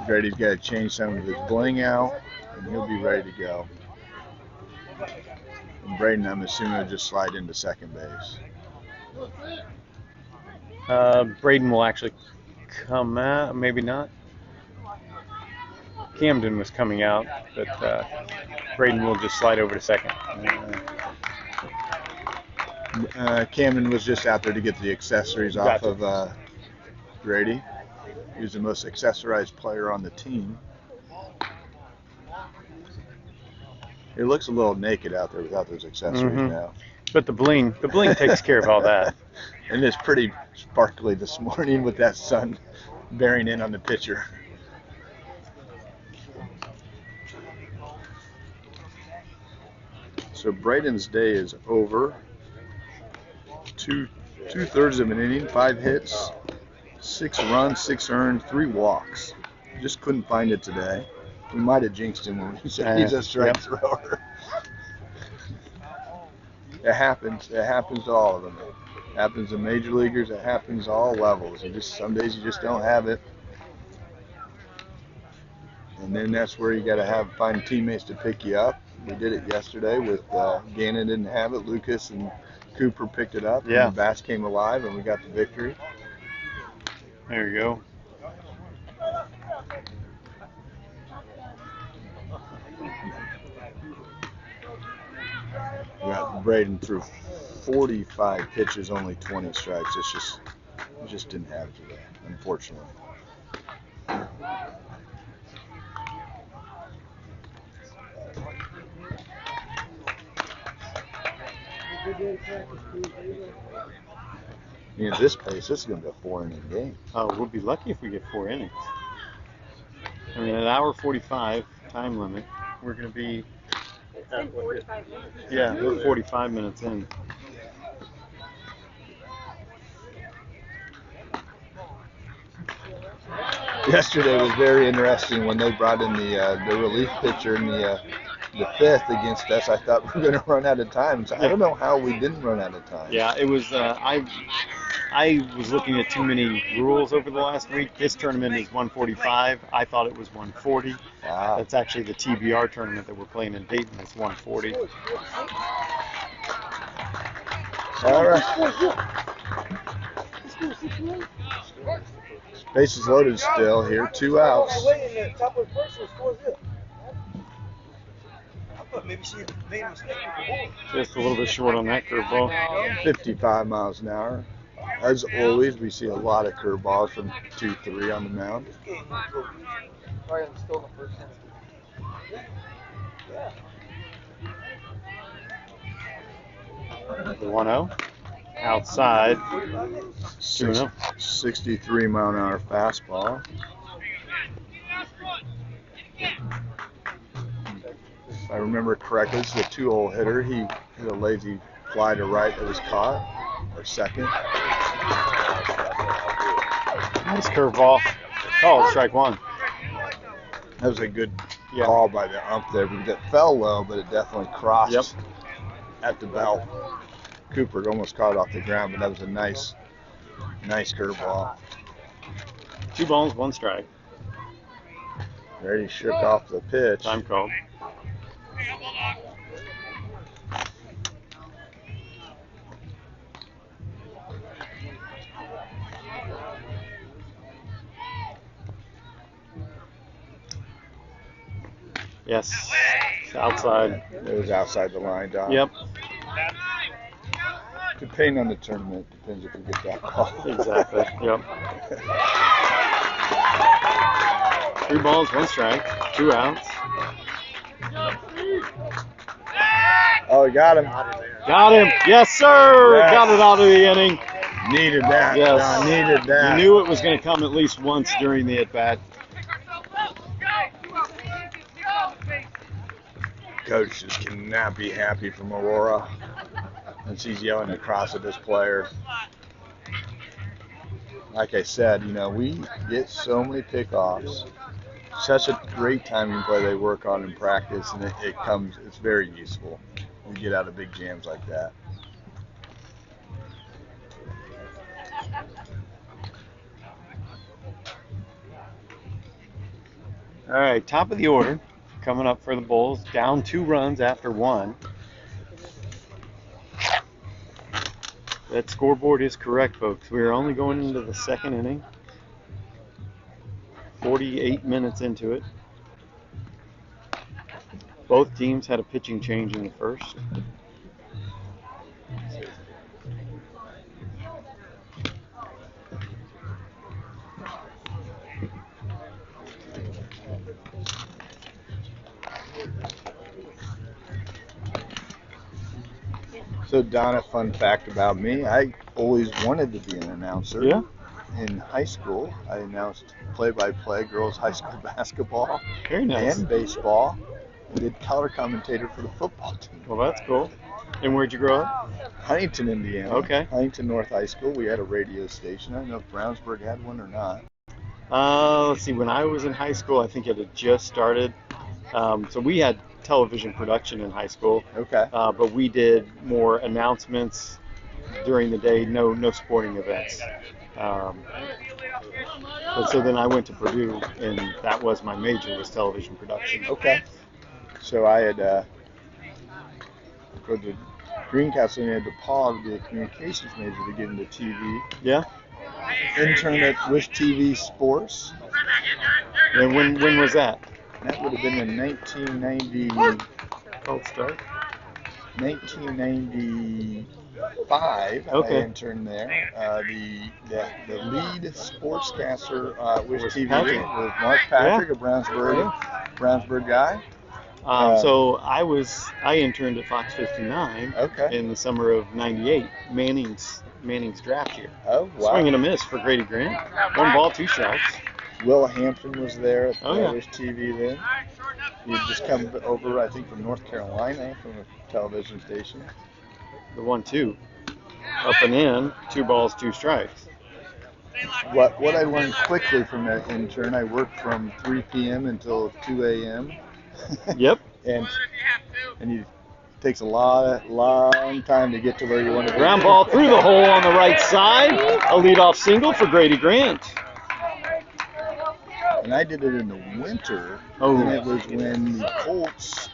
S1: Grady's got to change some of his bling out, and he'll be ready to go. And Braden, I'm assuming, will just slide into second base.
S2: Braden will actually come out, maybe not. Camden was coming out, but Braden will just slide over to second.
S1: Camden was just out there to get the accessories off of Grady. He was the most accessorized player on the team. It looks a little naked out there without those accessories now.
S2: But the bling takes care of all that.
S1: And it's pretty sparkly this morning with that sun bearing in on the pitcher. So Braden's day is over. Two-thirds of an inning, 5 hits, 6 runs, 6 earned, 3 walks. Just couldn't find it today. We might have jinxed him when he said he's a strike thrower. It happens. It happens to all of them. It happens to major leaguers. It happens to all levels. Some days you just don't have it. And then that's where you got to find teammates to pick you up. We did it yesterday with Gannon didn't have it. Lucas and Cooper picked it up.
S2: Yeah.
S1: And the bats came alive, and we got the victory.
S2: There you go.
S1: Braden threw 45 pitches, only 20 strikes. It just didn't have it today, unfortunately. At this pace, this is going to be a 4-inning game.
S2: Oh, we'll be lucky if we get 4 innings. I mean, an hour 45 time limit. We're going to be. Yeah, we're 45 minutes in.
S1: Yesterday was very interesting when they brought in the relief pitcher in the 5th against us. I thought we were going to run out of time. So I don't know how we didn't run out of time.
S2: Yeah, it was. I was looking at too many rules over the last week. This tournament is 145. I thought it was 140.
S1: Wow.
S2: That's actually the TBR tournament that we're playing in Dayton. It's 140.
S1: All right. Bases loaded still here. 2 outs.
S2: Just a little bit short on that curveball.
S1: 55 miles an hour. As always, we see a lot of curveballs from 2-3 on the mound.
S2: The 1-0. Outside. 2-0.
S1: 63 mile an hour fastball. If I remember correctly, this is a 2-hole hitter. He hit a lazy fly to right that was caught, or second.
S2: Nice curveball. Called strike 1.
S1: That was a good call by the ump there because it fell low, but it definitely crossed at the belt. Cooper almost caught it off the ground, but that was a nice curveball.
S2: 2 balls, 1 strike.
S1: Already shook off the pitch.
S2: Time called. Yes, it's outside.
S1: It was outside the line, Don.
S2: Yep.
S1: Depending on the tournament, depends if you get that call.
S2: Exactly. Yep. 3 balls, 1 strike, 2 outs.
S1: Oh, he got him.
S2: Got him. Yes, sir.
S1: Yes.
S2: Got it out of the inning.
S1: Needed that.
S2: Yes.
S1: Don, needed that.
S2: You knew it was going to come at least once during the at-bat.
S1: Coach just cannot be happy from Aurora as he's yelling across at his players. Like I said, we get so many pickoffs. Such a great timing play they work on in practice, and it's very useful. We get out of big jams like that.
S2: All right, top of the order. Coming up for the Bulls, down 2 runs after 1. That scoreboard is correct, folks. We are only going into the 2nd inning. 48 minutes into it. Both teams had a pitching change in the first.
S1: So, Donna, fun fact about me, I always wanted to be an announcer.
S2: Yeah?
S1: In high school, I announced play-by-play girls high school basketball
S2: Very nice.
S1: and baseball, and did color commentator for the football team.
S2: Well, that's cool. And where'd you grow up?
S1: Huntington, Indiana.
S2: Okay.
S1: Huntington North High School. We had a radio station. I don't know if Brownsburg had one or not.
S2: Let's see. When I was in high school, I think it had just started. So we had television production in high school.
S1: Okay.
S2: But we did more announcements during the day. No sporting events. But so then I went to Purdue, and that was my major, was television production.
S1: Okay. So I had go to Greencastle and had DePaul to be a communications major to get into TV.
S2: Yeah.
S1: Intern at Wish TV Sports.
S2: And when was that?
S1: That would have been in 1990.
S2: Cold start.
S1: 1995.
S2: Okay.
S1: I interned there. The lead sportscaster was TV
S2: Patrick.
S1: was Mark Patrick, a Brownsburg guy.
S2: So I interned at Fox 59
S1: Okay.
S2: in the summer of '98, Manning's draft year.
S1: Oh, wow.
S2: Swing and a miss for Grady Grant. 1 ball, 2 strikes.
S1: Will Hampton was there.
S2: Oh, yeah.
S1: Was TV then. He'd just come over, I think, from North Carolina from a television station.
S2: The 1-2. Up and in, 2 balls, 2 strikes.
S1: What I learned quickly from that intern, I worked from 3 p.m. until 2 a.m.
S2: Yep.
S1: and it takes a long time to get to where you want to be.
S2: Ground ball through the hole on the right side. A leadoff single for Grady Grant.
S1: And I did it in the winter.
S2: Oh.
S1: And it was when the Colts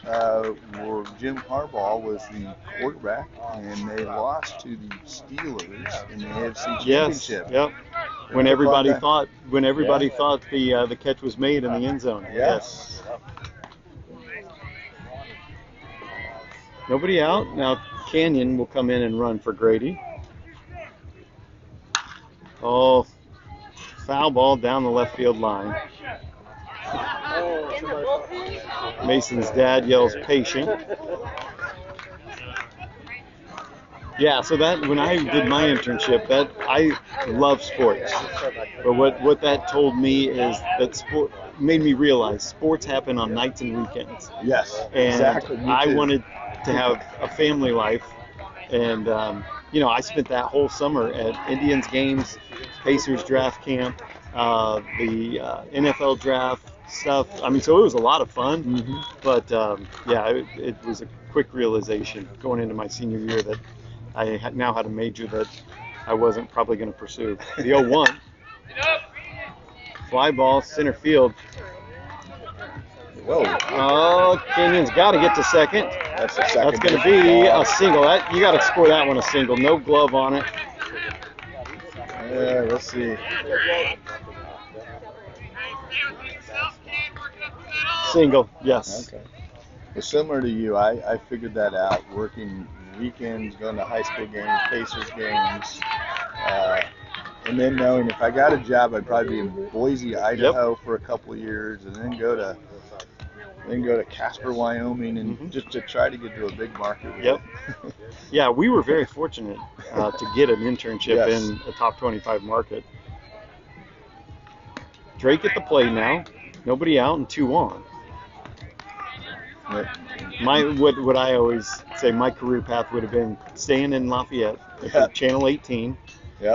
S1: Jim Harbaugh was the quarterback, and they lost to the Steelers in the AFC Championship.
S2: Yes. Yep. When everybody thought the catch was made in the end zone.
S1: Yes.
S2: Nobody out. Now Canyon will come in and run for Grady. Oh, foul ball down the left field line. Mason's dad yells patient. Yeah, so that when I did my internship, that I love sports. But what that told me is that sport made me realize sports happen on nights and weekends.
S1: Yes,
S2: And
S1: exactly.
S2: I wanted to have a family life, and I spent that whole summer at Indians games, Pacers draft camp, the NFL draft stuff. I mean, so it was a lot of fun.
S1: Mm-hmm.
S2: But it was a quick realization going into my senior year that I now had a major that I wasn't probably going to pursue. The 0-1. Fly ball, center field.
S1: Whoa.
S2: Oh, Canyon's got to get to second.
S1: That's the second.
S2: That's going to be a single. You got to score that one a single. No glove on it.
S1: Yeah, let's see.
S2: Single, yes.
S1: Okay. Well, similar to you, I figured that out working weekends, going to high school games, Pacers games, and then knowing if I got a job, I'd probably be in Boise, Idaho for a couple of years, and then go to Casper, Wyoming, and just to try to get to a big market.
S2: Yep. Yeah, we were very fortunate to get an internship in a top 25 market. Drake at the plate now. Nobody out and 2 on. What I always say, my career path would have been staying in Lafayette, Channel 18,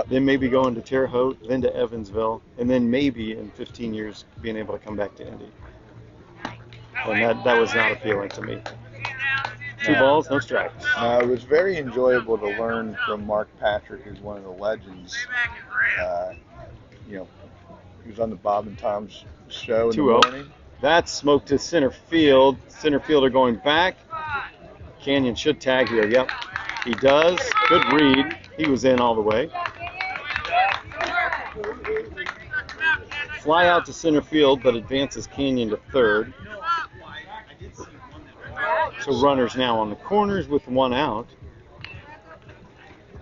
S2: then maybe going to Terre Haute, then to Evansville, and then maybe in 15 years being able to come back to Indy. And that was not appealing to me. 2 balls, no strikes.
S1: It was very enjoyable to learn from Mark Patrick, who's one of the legends. He was on the Bob and Tom's show in the morning.
S2: That's smoked to center field. Center fielder going back. Canyon should tag here. Yep, he does. Good read. He was in all the way. Fly out to center field, but advances Canyon to third. So runners now on the corners with 1 out.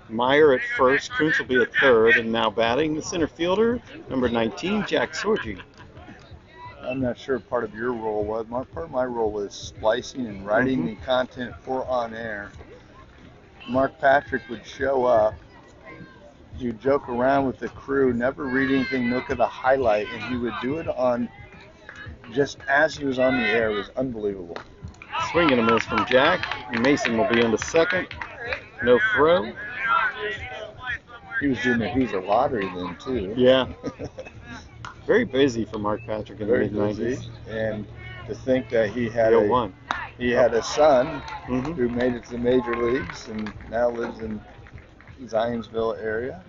S2: Meyer at first, Kuntz will be at third, and now batting the center fielder, number 19, Jack Sorgi.
S1: I'm not sure part of your role was. Part of my role was splicing and writing the content for on air. Mark Patrick would show up. He would joke around with the crew, never read anything, look at a highlight, and he would do it on just as he was on the air. It was unbelievable.
S2: Swing and a miss from Jack. Mason will be into second. No throw.
S1: He was doing the Hoosier lottery then, too.
S2: Yeah. Very busy for Mark Patrick in the mid-90s.
S1: And to think that he had a son who made it to the major leagues and now lives in Zionsville area.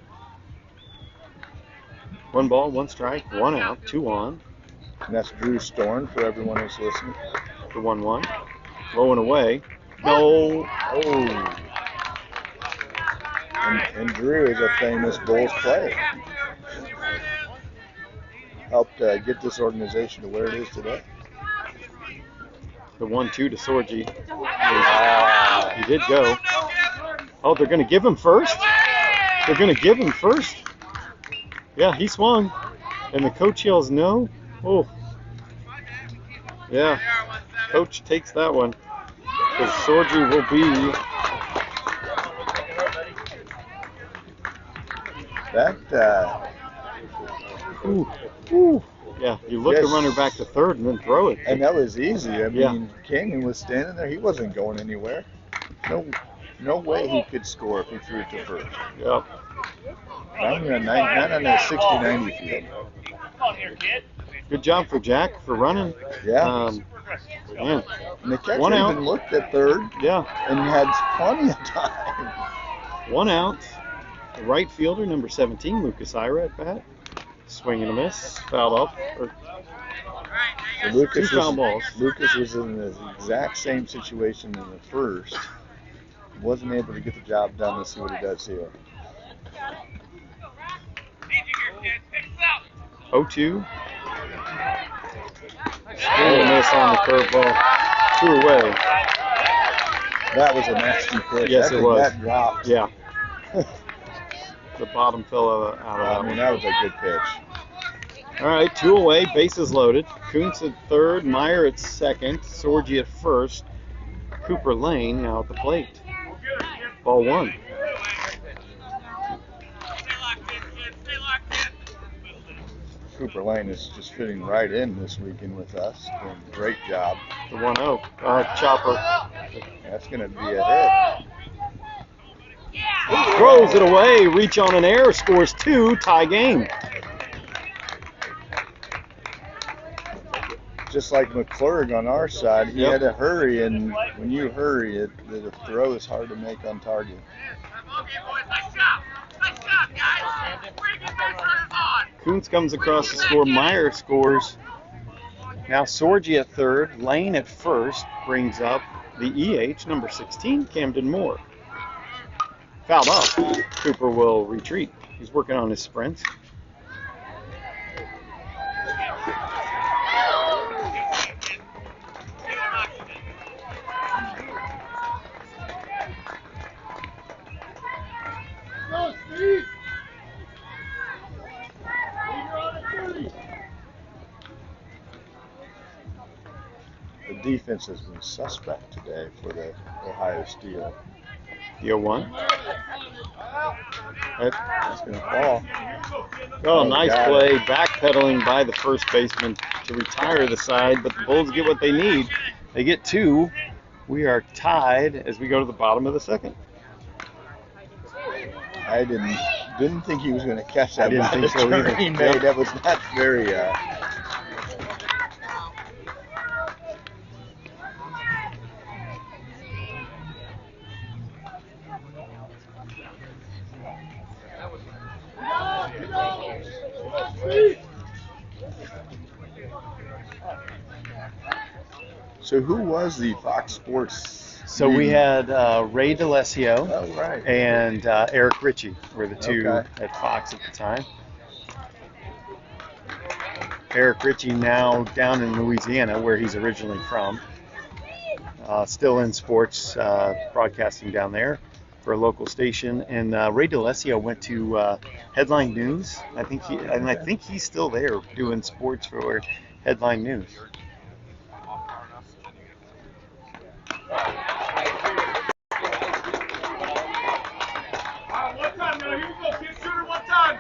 S2: 1 ball, 1 strike, 1 out, 2 on.
S1: And that's Drew Storn for everyone who's listening.
S2: The 1-1. Low and away. No.
S1: Oh. And Drew is a famous Bulls player. Helped get this organization to where it is today.
S2: The 1-2 to Sorgi. He did go. Oh, they're going to give him first? They're going to give him first? Yeah, he swung. And the coach yells no. Oh. Yeah. Coach takes that one. Because Sorgi will be...
S1: That,
S2: Yeah, you look the runner back to third and then throw it.
S1: and that was easy. I mean, Canyon was standing there. He wasn't going anywhere. No way he could score if he threw it to first.
S2: Yep.
S1: Not on a 60-90 field.
S2: Good job for Jack for running.
S1: Yeah.
S2: Man.
S1: And the catcher
S2: 1 out.
S1: even looked at third
S2: Yeah.
S1: and had plenty of time.
S2: 1 out. The right fielder, number 17, Lucas Ira at bat. Swing and a miss. Fouled up.
S1: So Lucas,
S2: Two foul balls.
S1: Lucas was in the exact same situation in the first. Wasn't able to get the job done. Let's see what he does here.
S2: 0-2. Swing and a miss on the curveball. 2 away.
S1: That was a nasty pitch.
S2: Yes, it was.
S1: That dropped.
S2: Yeah. The bottom fell out of that
S1: I mean,
S2: one.
S1: that was a good pitch.
S2: All right, 2 away, bases loaded. Kuntz at third, Meyer at second, Sorgi at first, Cooper Lane now at the plate. Ball 1.
S1: Cooper Lane is just fitting right in this weekend with us. Doing a great job.
S2: The 1-0. Chopper
S1: That's going to be a hit.
S2: throws it away, reach on an air, scores 2, tie game.
S1: Just like McClurg on our side, he
S2: Yep.
S1: had to hurry, and when you hurry, the throw is hard to make on target.
S2: Kuntz comes across to score, Meyer scores. Now Sorgi at third, Lane at first brings up the EH, number 16, Camden Moore. Fouled up. Cooper will retreat. He's working on his sprints.
S1: The defense has been suspect today for the Ohio Steel.
S2: The 0-1.
S1: It's going to fall.
S2: Oh, nice
S1: got
S2: play. Backpedaling by the first baseman to retire the side, but the Bulls get what they need. They get 2. We are tied as we go to the bottom of the second.
S1: I didn't think he was going to catch that.
S2: I didn't think so either.
S1: He made.
S2: Yep.
S1: That was not very. So who was the Fox Sports?
S2: So we had Ray DeLesio
S1: Oh, right.
S2: and Eric Ritchie were the 2
S1: Okay.
S2: at Fox at the time. Eric Ritchie now down in Louisiana, where he's originally from. Still in sports, broadcasting down there for a local station. And Ray DeLesio went to Headline News. I think he's still there doing sports for Headline News.
S4: One time now, here we go. Kid shooter, one time.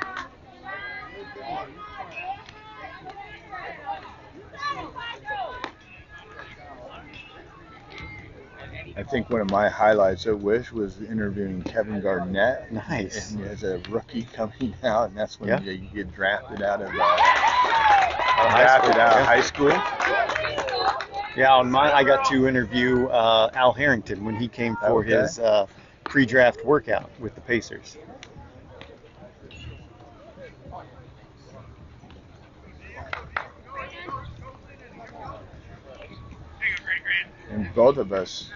S1: I think one of my highlights at Wish was interviewing Kevin Garnett.
S2: Nice.
S1: And as a rookie coming out, and that's when
S2: Yeah.
S1: you get drafted out of
S2: high school.
S1: high school.
S2: Yeah, on mine I got to interview Al Harrington when he came for
S1: Okay.
S2: his pre-draft workout with the Pacers.
S1: And both of us,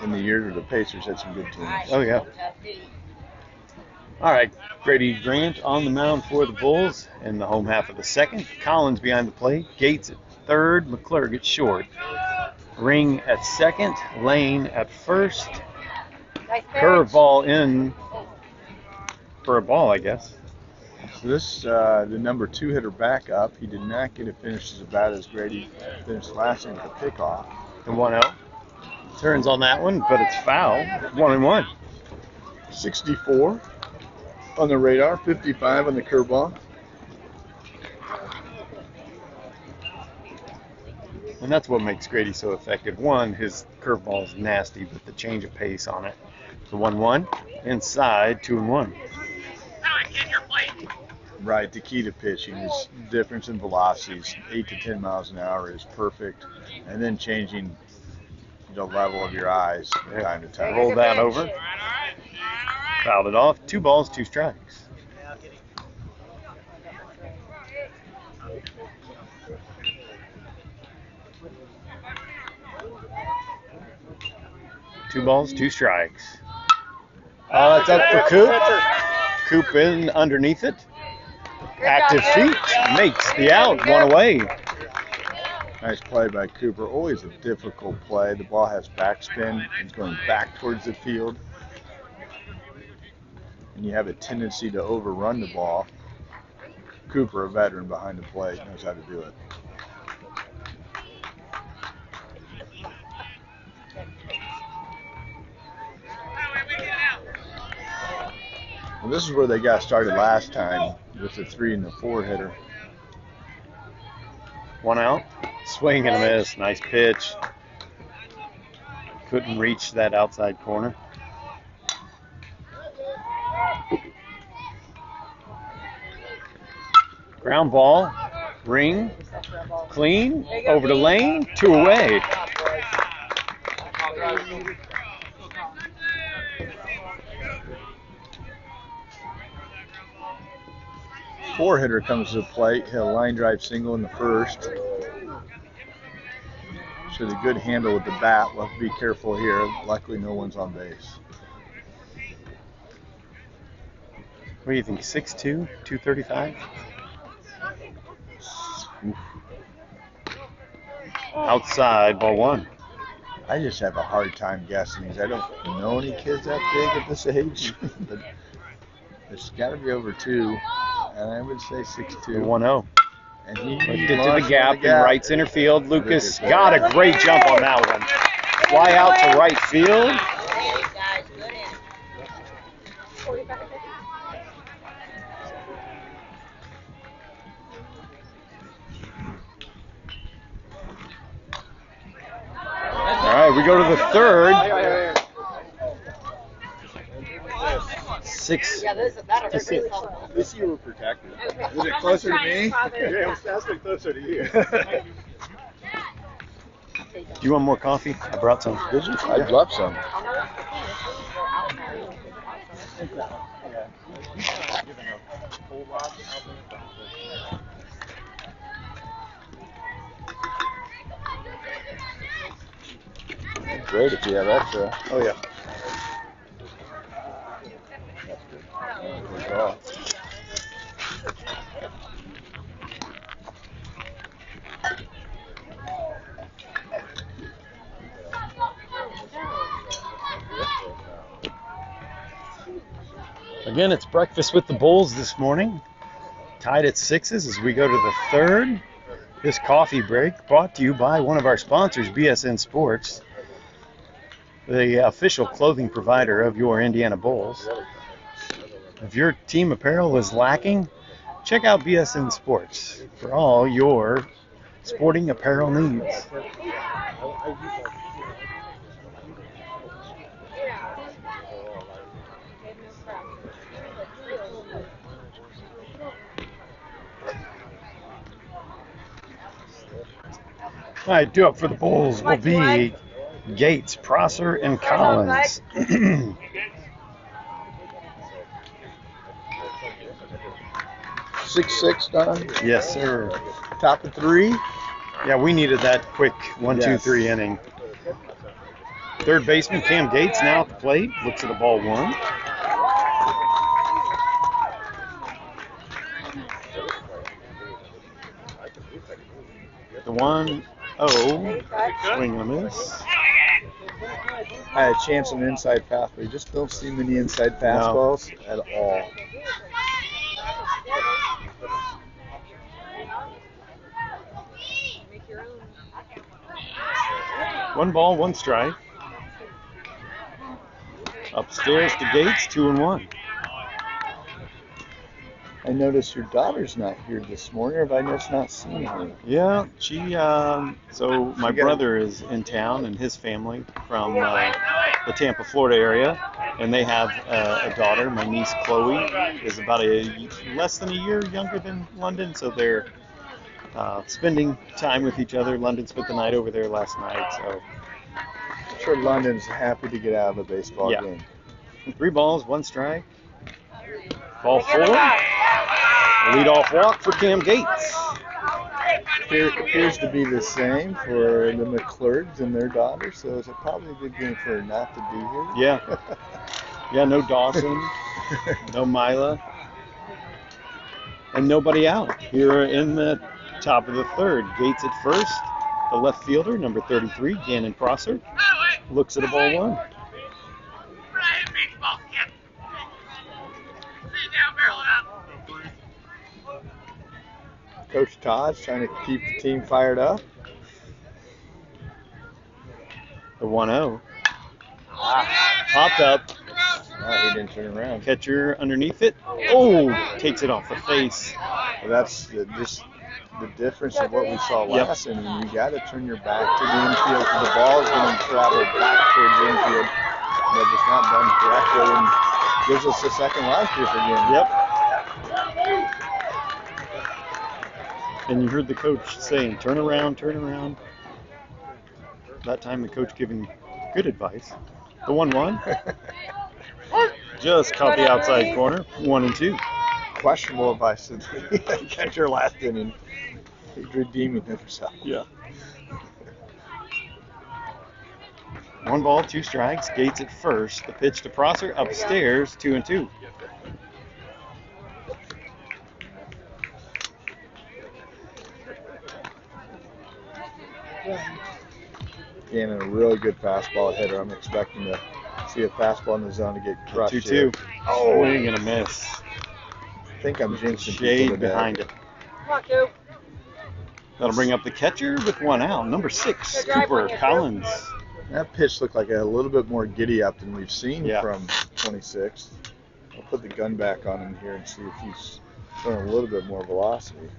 S1: in the years of the Pacers, had some good teams.
S2: Oh, yeah. All right, Grady Grant on the mound for the Bulls in the home half of the second. Collins behind the plate. Gates at third. McClure gets short. Ring at second, Lane at first.
S5: Nice
S2: Curveball in for a ball, I guess.
S1: So this, the number 2 hitter back up. He did not get a finish as bad as Grady finished last inning with a pickoff.
S2: And 1-0. Turns on that one, but it's foul. 1-1.
S1: 64 on the radar, 55 on the curveball.
S2: And that's what makes Grady so effective. One, his curveball is nasty, but the change of pace on it. The 1-1, inside, 2-1.
S1: Right, the key to pitching is difference in velocities. 8 to 10 miles an hour is perfect. And then changing the level of your eyes from time to time.
S2: Roll that over. Fouled it off. 2 balls, 2 strikes. Two balls, 2 strikes. Oh, that's up for Coop. Coop in underneath it. Active feet makes the out. 1 away.
S1: Nice play by Cooper. Always a difficult play. The ball has backspin. It's going back towards the field. And you have a tendency to overrun the ball. Cooper, a veteran behind the plate, knows how to do it. Well, this is where they got started last time with the 3 and the 4 hitter.
S2: 1 out. Swing and a miss. Nice pitch. Couldn't reach that outside corner. Ground ball. Ring. Clean. Over to Lane. 2 away.
S1: Four hitter comes to the plate, hit a line drive single in the first. Showed a good handle with the bat. We'll have to be careful here. Luckily, no one's on base.
S2: What do you think? 6'2", 235? Outside, ball 1.
S1: I just have a hard time guessing these. I don't know any kids that big at this age, but it's got to be over 2, and I would say 6'2".
S2: 1-0.
S1: And he
S2: Lifted to the gap in right center field. Lucas got a great jump on that one. Fly out to right field. All right, we go to the third. 6.
S5: At
S1: least you were protected. Was it closer to me? Yeah, it was definitely closer to you.
S2: Do you want more coffee? I brought some.
S1: Did you? I'd love some. Great if you have extra.
S2: Oh, yeah.
S1: That's good. Good call.
S2: Again, it's breakfast with the Bulls this morning. Tied at 6s as we go to the third. This coffee break brought to you by one of our sponsors, BSN Sports, the official clothing provider of your Indiana Bulls. If your team apparel is lacking, check out BSN Sports for all your sporting apparel needs. All right, due up for the Bulls will be Gates, Prosser, and Collins.
S1: 6-6 done.
S2: Yes, sir.
S1: Top of 3.
S2: Yeah, we needed that quick 1, 2,
S1: Yes.
S2: 3 inning. Third baseman Cam Gates now at the plate. Looks at the ball 1. The 1 Oh, swing and a miss.
S1: I had a chance on an inside fastball. You just don't see many inside fastballs at all.
S2: One ball, one strike. Upstairs to Gates, 2-1.
S1: I noticed your daughter's not here this morning, or have I just not seen her?
S2: Yeah, so my brother is in town and his family from the Tampa, Florida area, and they have a daughter. My niece Chloe is about less than a year younger than London, so they're spending time with each other. London spent the night over there last night, so.
S1: I'm sure London's happy to get out of the baseball game.
S2: 3 balls, 1 strike. Ball 4. Leadoff walk for Cam Gates.
S1: Appears to be the same for the McClurgs and their daughter, so it's probably a good game for her not to be here.
S2: Yeah. Yeah, no Dawson, no Mila, and nobody out here in the top of the third. Gates at first. The left fielder, number 33, Gannon Prosser, looks at a ball 1.
S1: Coach Todd's trying to keep the team fired up.
S2: The 1-0. Popped up.
S1: He didn't turn around.
S2: Catcher underneath it. Oh, takes it off the face.
S1: Well, that's just the difference of what we saw last inning. You got to turn your back to the infield because the ball is going to travel back towards the infield. But it's not done correctly and gives us a second life here again.
S2: Yep. And you heard the coach saying, turn around, turn around. That time the coach giving good advice. The 1-1. Just caught the outside corner. 1-2.
S1: Questionable advice to the catcher last inning. He's redeeming himself.
S2: Yeah. 1 ball, 2 strikes. Gates at first. The pitch to Prosser upstairs. 2-2.
S1: Gannon, a really good fastball hitter. I'm expecting to see a fastball in the zone to get crushed.
S2: 2-2.
S1: Oh,
S2: Swing and a miss.
S1: I think I'm jinxing people
S2: Shade
S1: today.
S2: behind it. That'll bring up the catcher with 1 out. Number 6, Cooper Collins.
S1: That pitch looked like a little bit more giddy up than we've seen from 26. I'll put the gun back on him here and see if he's showing a little bit more velocity.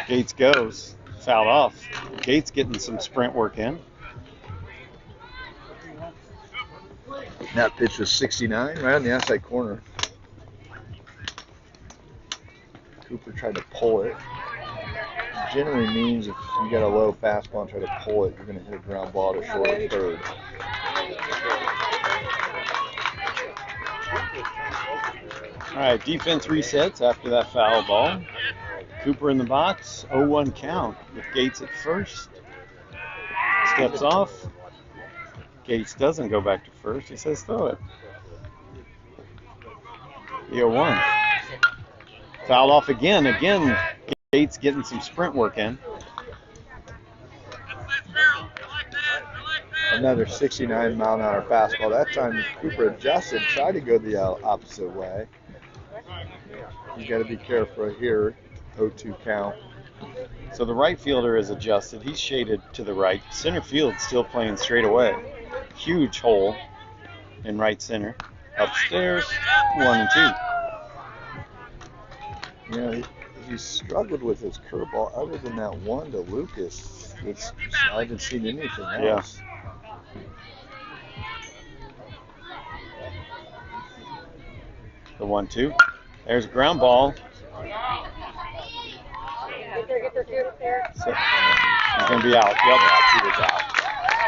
S2: Gates goes. Fouled off. Gates getting some sprint work in.
S1: That pitch was 69, right on the outside corner. Cooper tried to pull it. Generally means if you got a low fastball and try to pull it, you're going to hit a ground ball to short or third.
S2: All right, defense resets after that foul ball. Cooper in the box, 0-1 count with Gates at first. Steps off. Gates doesn't go back to first. He says throw it. The 0-1. Fouled off again. Again, Gates getting some sprint work in.
S1: Another 69-mile-an-hour fastball. That time Cooper adjusted, tried to go the opposite way. You got to be careful here. 0-2 count.
S2: So the right fielder is adjusted. He's shaded to the right. Center field still playing straight away. Huge hole in right center. Upstairs, 1-2.
S1: You know, he struggled with his curveball. Other than that one to Lucas, I haven't seen anything else.
S2: The 1-2. There's a ground ball. So he's going to be out. Yep, he was out.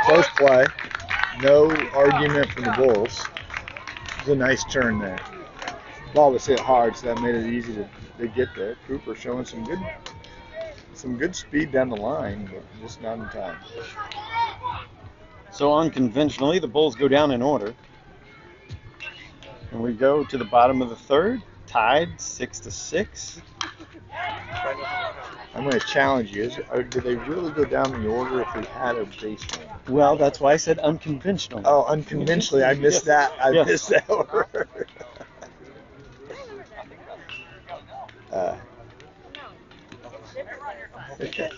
S1: Close play. No argument from the Bulls. It was a nice turn there. Ball was hit hard, so that made it easy to get there. Cooper showing some good speed down the line, but just not in time.
S2: So unconventionally, the Bulls go down in order. And we go to the bottom of the third, tied 6-6.
S1: I'm going to challenge you. Do they really go down the order if we had a base runner?
S2: Well, that's why I said unconventional.
S1: Oh, unconventionally. I missed that. I missed that word. Okay.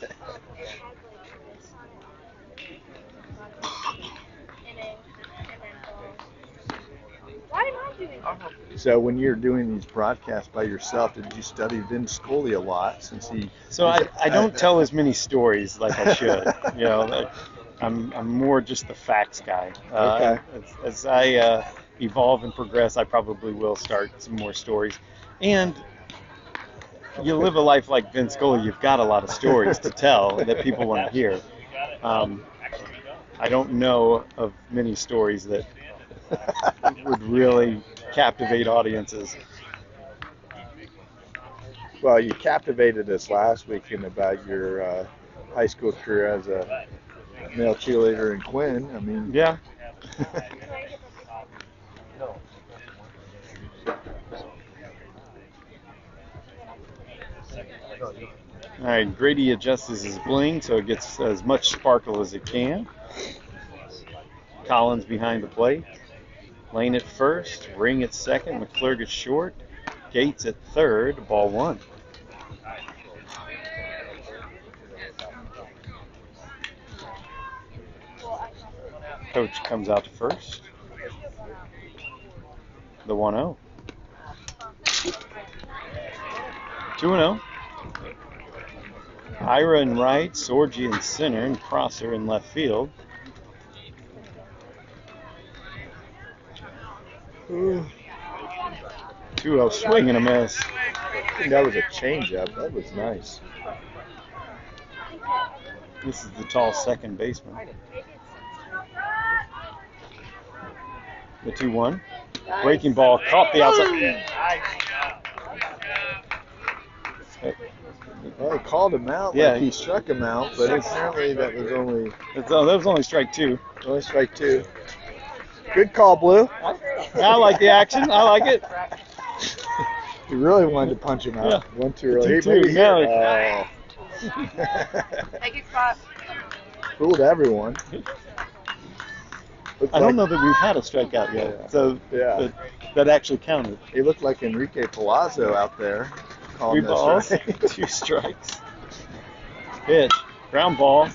S1: So when you're doing these broadcasts by yourself, did you study Vince Scully a lot since he?
S2: So I don't tell as many stories like I should. You know, like, I'm more just the facts guy.
S1: Okay.
S2: As I evolve and progress, I probably will start some more stories. And you live a life like Vince Scully, you've got a lot of stories to tell that people want to hear. I don't know of many stories that would really captivate audiences.
S1: Well, you captivated us last weekend about your high school career as a male cheerleader in Quinn. I mean,
S2: Yeah. All right, Grady adjusts his bling so it gets as much sparkle as it can. Collins behind the plate. Lane at first, Ring at second, McClure at short, Gates at third, ball one. Coach comes out to first. The 1-0. 2-0. Ira in right, Sorgi in center, and Prosser in left field.
S1: Ooh.
S2: 2-0 swing and a miss.
S1: I think that was a changeup. That was nice.
S2: This is the tall second baseman. The 2-1. Breaking ball caught the outside.
S1: Well, they called him out like he struck him out, but apparently that was only
S2: strike two.
S1: Only strike two. Good call, Blue.
S2: I like the action. I like it.
S1: He really wanted to punch him out.
S2: Yeah.
S1: One too early.
S2: 2-2.
S3: Take it, spot.
S1: Fooled everyone.
S2: I don't know that we've had a strikeout yet, so that actually counted.
S1: He looked like Enrique Palazzo out there.
S2: 3 balls, 2 strikes. Pitch, ground ball.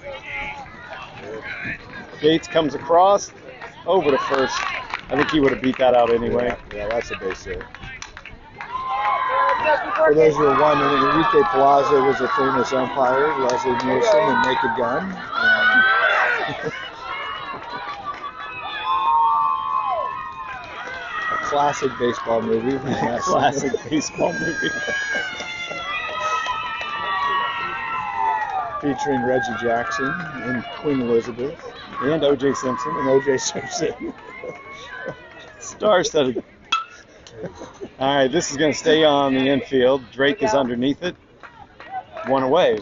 S2: Gates comes across, over to first. I think he would have beat that out anyway.
S1: Yeah, that's a base hit. For those who are wondering, Enrique Palazzo was a famous umpire, Leslie Nielsen and Naked Gun. A classic baseball movie.
S2: Classic baseball movie.
S1: Featuring Reggie Jackson and Queen Elizabeth.
S2: And O.J. Simpson.
S1: And O.J. Simpson.
S2: Star-studded. All right, this is going to stay on the infield. Drake is underneath it. 1 away.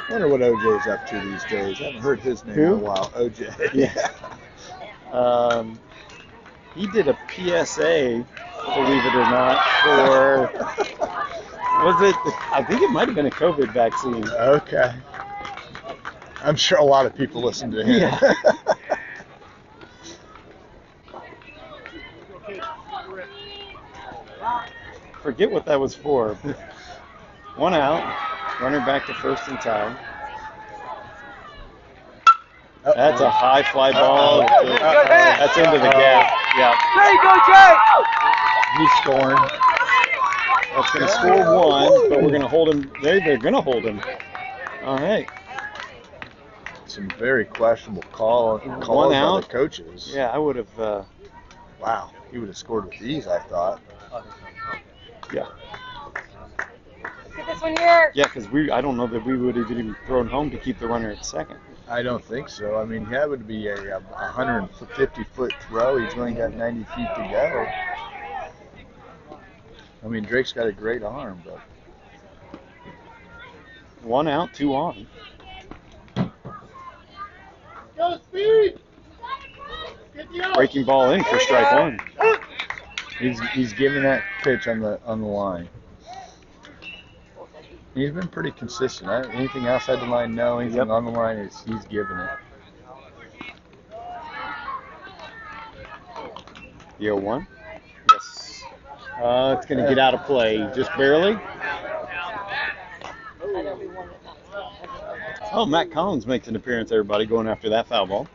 S1: I wonder what OJ's up to these days. I haven't heard his name in a while. OJ.
S2: Yeah. He did a PSA, believe it or not, for, I think it might have been a COVID vaccine.
S1: Okay. I'm sure a lot of people listen to him.
S2: Yeah. Forget what that was for. 1 out. Runner back to first and tie. That's a high fly ball. That's into the gap. Yeah.
S5: There you go, Jay!
S1: He's scoring.
S2: That's going to score 1, but we're going to hold him. They're going to hold him. All right.
S1: Some very questionable calls
S2: 1
S1: by
S2: out.
S1: the coaches.
S2: Yeah, I would have.
S1: Wow, he would have scored with these, I thought.
S2: Yeah.
S3: Get this one here.
S2: Yeah, because I don't know that we would have even thrown home to keep the runner at second.
S1: I don't think so. I mean, that would be a 150-foot throw. He's only got 90 feet to go. I mean, Drake's got a great arm, but
S2: 1 out, 2 on.
S4: Go, Speed! Get
S2: Breaking ball in for strike one.
S1: He's giving that pitch on the line. He's been pretty consistent. Anything outside the line, no. Anything on the line, he's giving it.
S2: The 0-1. Yes. It's going to get out of play just barely. Oh, Matt Collins makes an appearance, everybody, going after that foul ball.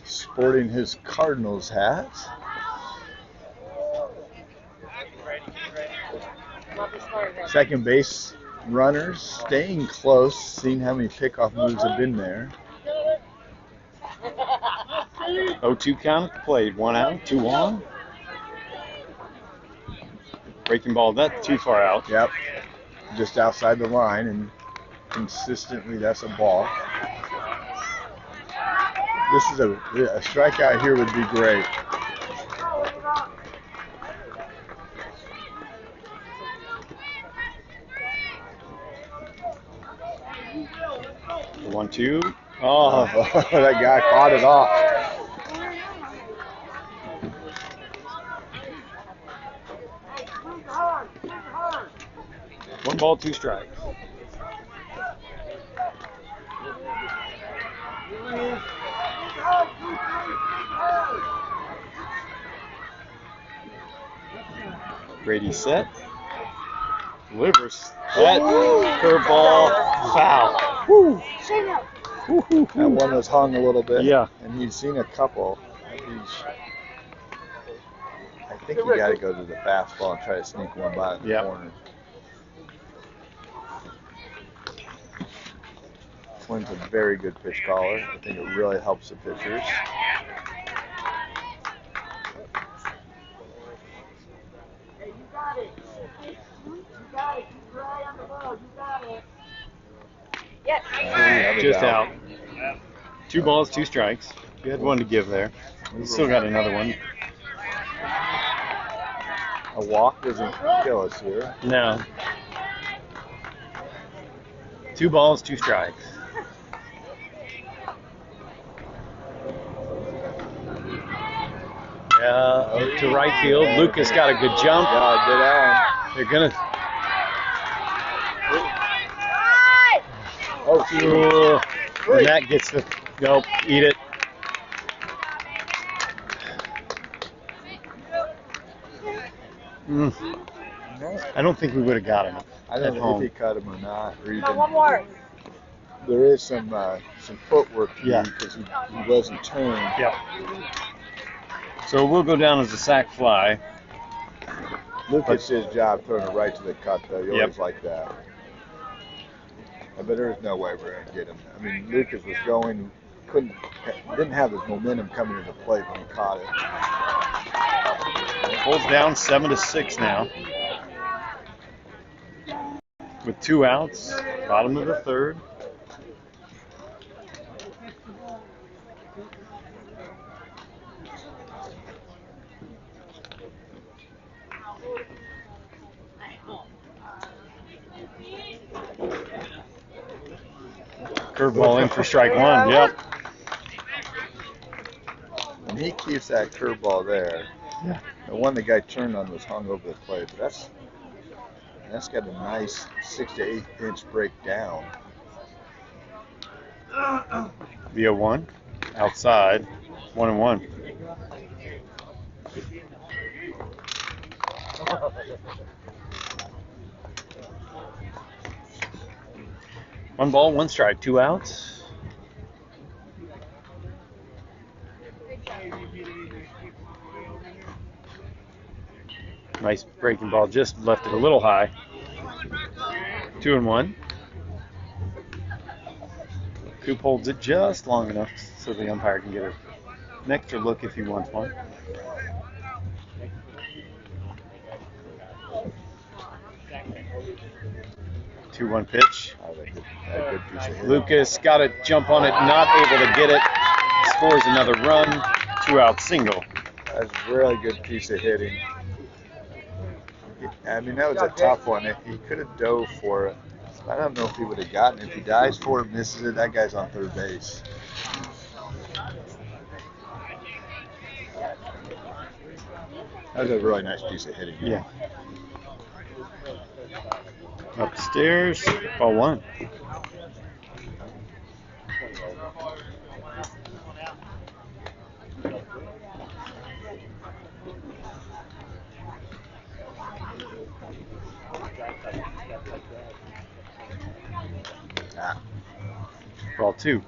S1: Sporting his Cardinals hat. Second base runners staying close, seeing how many pickoff moves have been there.
S2: 0-2 count at the plate. 1 out, 2 on. Breaking ball, that's too far out.
S1: Yep. Just outside the line, and consistently that's a ball. This is a strikeout here would be great.
S2: The 1-2. Oh,
S1: that guy caught it off.
S2: One ball, 2 strikes. Brady set. Delivers. That curveball foul. Woo.
S1: That one was hung a little bit.
S2: Yeah.
S1: And he's seen a couple. I think you got to go to the fastball and try to sneak one by the corner. Quinn's a very good pitch caller. I think it really helps the pitchers.
S2: Just out. 2 balls, 2 strikes. You had one to give there. You still got another one.
S1: A walk doesn't kill us here.
S2: No. 2 balls, 2 strikes. To right field. Lucas got a good jump.
S1: Yeah, good eye.
S2: They're gonna.
S1: Oh,
S2: and that gets the. Nope, eat it. I don't think we would have got him.
S1: I don't know if he cut him or not. Or even,
S5: one more.
S1: there is some footwork to
S2: Yeah.
S1: do because he wasn't turned.
S2: Yeah. So we'll go down as a sac fly.
S1: Lucas did his job throwing it right to the cut, though. You always like that. But there's no way we're going to get him. I mean, Lucas was going, didn't have his momentum coming to the plate when he caught it.
S2: Pulls down 7-6 now. With 2 outs, bottom of the 3rd. Curveball in for strike 1. Yep.
S1: And he keeps that curveball there.
S2: Yeah.
S1: The one the guy turned on was hung over the plate. But that's got a nice 6 to 8 inch break down.
S2: The 0-1. Outside. 1-1. One ball, 1 strike, 2 outs. Nice breaking ball, just left it a little high. 2-1. Coop holds it just long enough so the umpire can get an extra look if he wants one. Two-one pitch.
S1: A good piece of hit.
S2: Lucas got to jump on it, not able to get it. Scores another run. 2-out single.
S1: That's a really good piece of hitting. I mean, that was a tough one. If he could have dove for it, I don't know if he would have gotten it. If he dives for it, misses it, that guy's on third base. That was a really nice piece of hitting.
S2: Yeah. Upstairs, ball one. Ball two.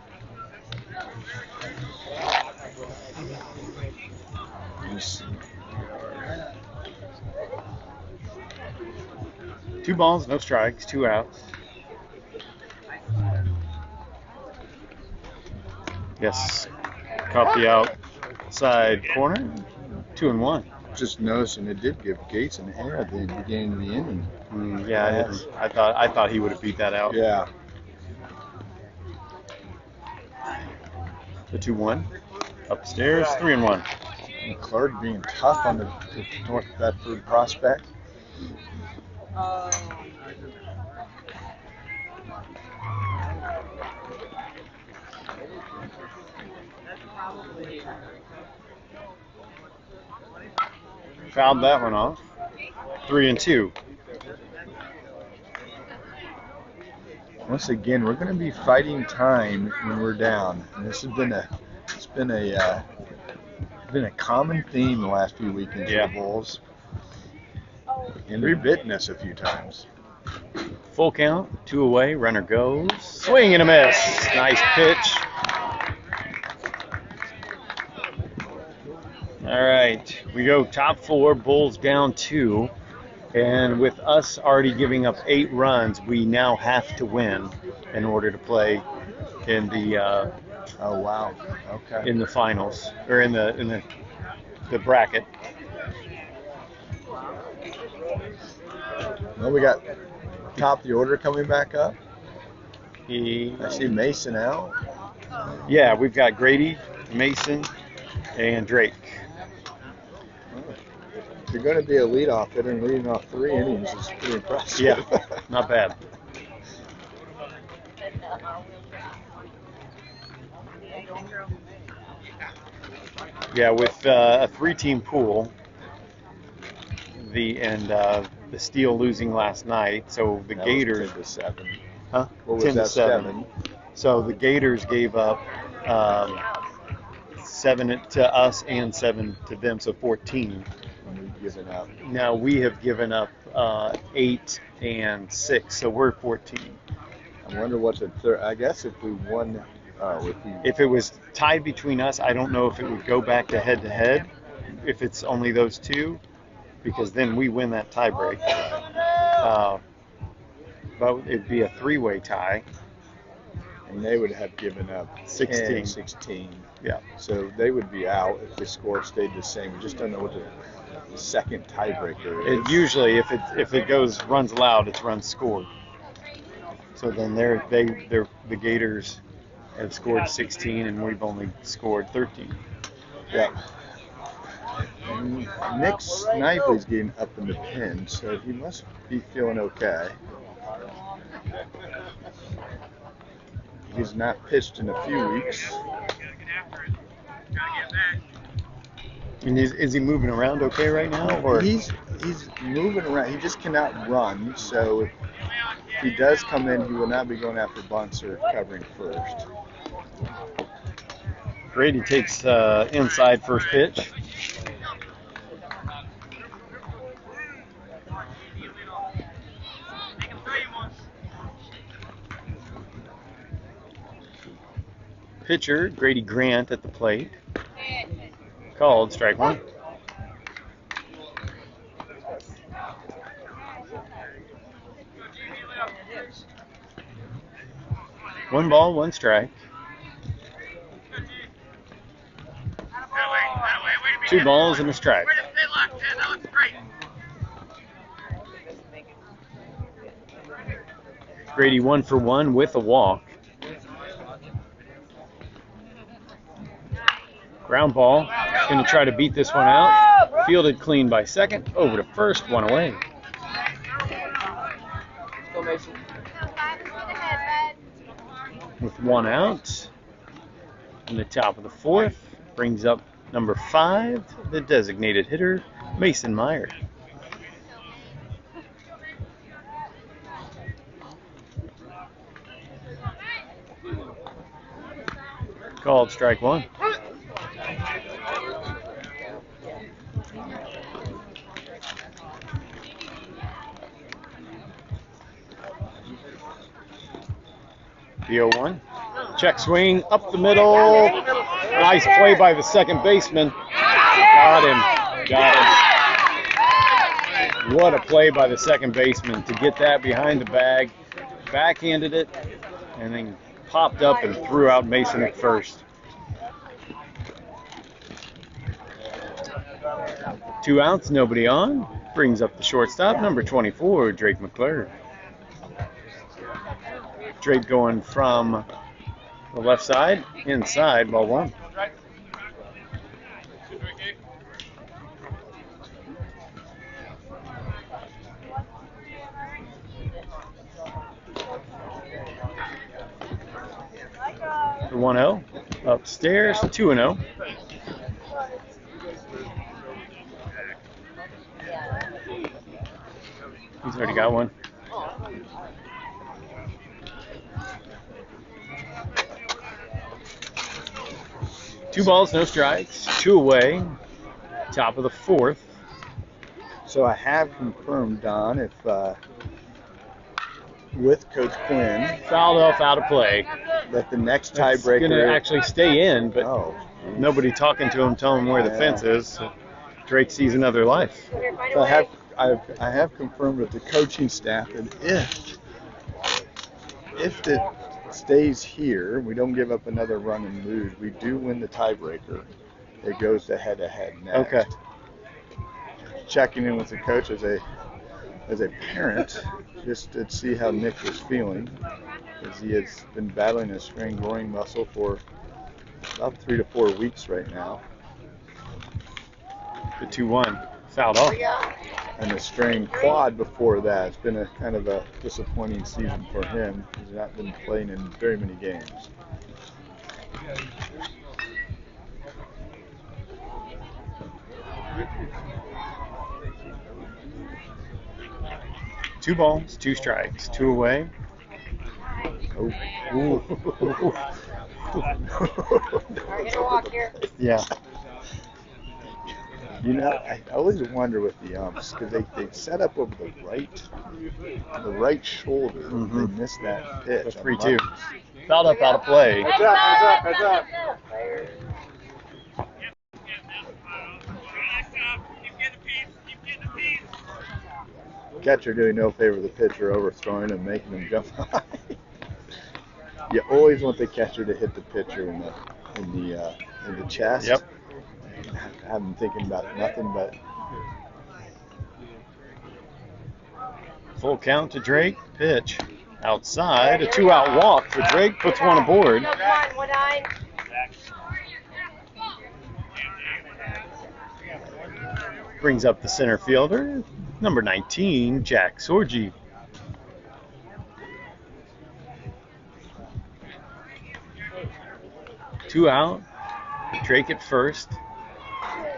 S2: Two balls, no strikes, 2 outs. Yes, caught the outside corner. 2-1.
S1: Just noticing it did give Gates an error at the beginning of the inning.
S2: Yeah, I thought he would have beat that out.
S1: Yeah.
S2: The 2-1. Upstairs, 3-1.
S1: And Clark being tough on the North Bedford prospect.
S2: Fouled that one off. 3-2.
S1: Once again, we're going to be fighting time when we're down. And this has been a common theme the last few weekends for the Bulls. And they've bitten us a few times.
S2: Full count, 2 away, runner goes. Swing and a miss. Nice pitch. All right, we go top 4, Bulls down 2. And with us already giving up 8 runs, we now have to win in order to play in the
S1: Oh wow! Okay.
S2: in the finals or in the bracket.
S1: Well, we got top of the order coming back up.
S2: I
S1: see Mason out.
S2: Yeah, we've got Grady, Mason, and Drake.
S1: If you're going to be a leadoff hitter and leading off 3 innings is pretty impressive.
S2: Yeah, not bad. Yeah, with a 3-team pool, the Steel losing last night, so the
S1: That
S2: Gators.
S1: was 10 to 7.
S2: Huh?
S1: What was
S2: 10 to
S1: that? 7.
S2: So the Gators gave up 7 to us and 7 to them, so 14.
S1: And we've given up.
S2: Now we have given up 8 and 6, so we're 14.
S1: I wonder what's the third. I guess if we won,
S2: If it was tied between us, I don't know if it would go back to head-to-head, if it's only those 2, because then we win that tiebreak. But it'd be a 3-way tie.
S1: And they would have given up
S2: 16.
S1: 16.
S2: Yeah.
S1: So they would be out if the score stayed the same. We just don't know what the second tiebreaker is.
S2: It usually, if it goes runs allowed, it's runs scored. So then the Gators have scored 16 and we've only scored 13.
S1: Yeah. And Nick Snively's getting up in the pen, so he must be feeling okay. He's not pitched in a few weeks.
S2: And is he moving around okay right now? Or
S1: He's moving around. He just cannot run, so if he does come in, he will not be going after bunts or covering first.
S2: Grady takes inside first pitch. Pitcher Grady Grant at the plate. Called strike 1. One ball, 1 strike. 2 balls and a strike. Grady 1 for 1 with a walk. Ground ball. Going to try to beat this one out. Fielded clean by second. Over to first. 1 away. With 1 out. In the top of the 4th. Brings up number 5, the designated hitter, Mason Meyer. Called strike one. The 0-1. Check swing up the middle. Nice play by the second baseman. Got him. What a play by the second baseman to get that behind the bag. Backhanded it and then popped up and threw out Mason at first. 2 outs, nobody on. Brings up the shortstop, number 24, Drake McClure. Drake going from the left side, inside, ball one. The 1-0, upstairs, 2-0. He's already got one. Two balls, no strikes, 2 away. Top of the 4th.
S1: So I have confirmed, Don, if with Coach Quinn,
S2: Fouled off, out of play.
S1: that the next
S2: It's
S1: tiebreaker
S2: going to actually stay in, but
S1: nobody
S2: nobody talking to him, telling him where the fence is. So Drake sees another life.
S1: So I have confirmed with the coaching staff that if it stays here, we don't give up another run and lose, we do win the tiebreaker. It goes to head-to-head next.
S2: Okay.
S1: Checking in with the coach as a parent, just to see how Nick was feeling, because he has been battling a strained groin muscle for about 3 to 4 weeks right now.
S2: The 2-1, fouled off.
S1: And a strained quad before that. It's been a kind of a disappointing season for him. He's not been playing in very many games.
S2: Two balls, 2 strikes, 2 away.
S1: Oh.
S2: Yeah.
S1: You know, I always wonder with the umps, because they set up over the right shoulder. They missed that pitch.
S2: The 3-2. Fouled up, out of play.
S4: Heads up.
S1: Catcher doing no favor to the pitcher, overthrowing and making him jump high. You always want the catcher to hit the pitcher in the chest.
S2: Yep.
S1: Have him thinking about nothing but.
S2: Full count to Drake. Pitch outside. A 2-out walk for Drake. Puts one aboard. Brings up the center fielder, number 19, Jack Sorgi. Two out. Drake at first.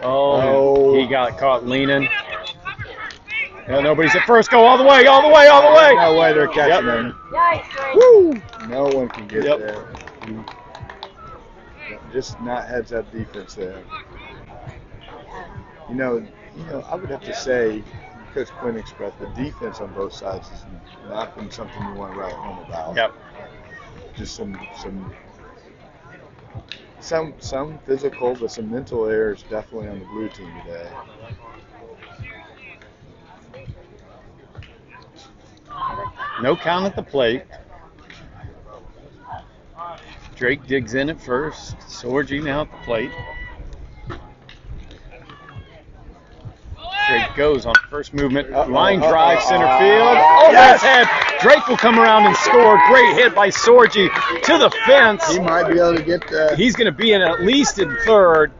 S2: Oh, he got caught leaning. No, nobody's at first. Go all the way.
S1: No way they're catching him.
S2: Woo!
S1: No one can get there. Just not heads-up defense there. You know, I would have to say, Coach Quinn expressed, the defense on both sides has not been something you want to write home about.
S2: Yep.
S1: Just some physical, but some mental errors definitely on the blue team today.
S2: No count at the plate. Drake digs in at first. Sorgi now at the plate. Drake goes on first movement. Line drive, center field. Oh, that's head. Drake will come around and score. Great hit by Sorgi to the fence.
S1: He might be able to get that.
S2: He's going to be in at least in third.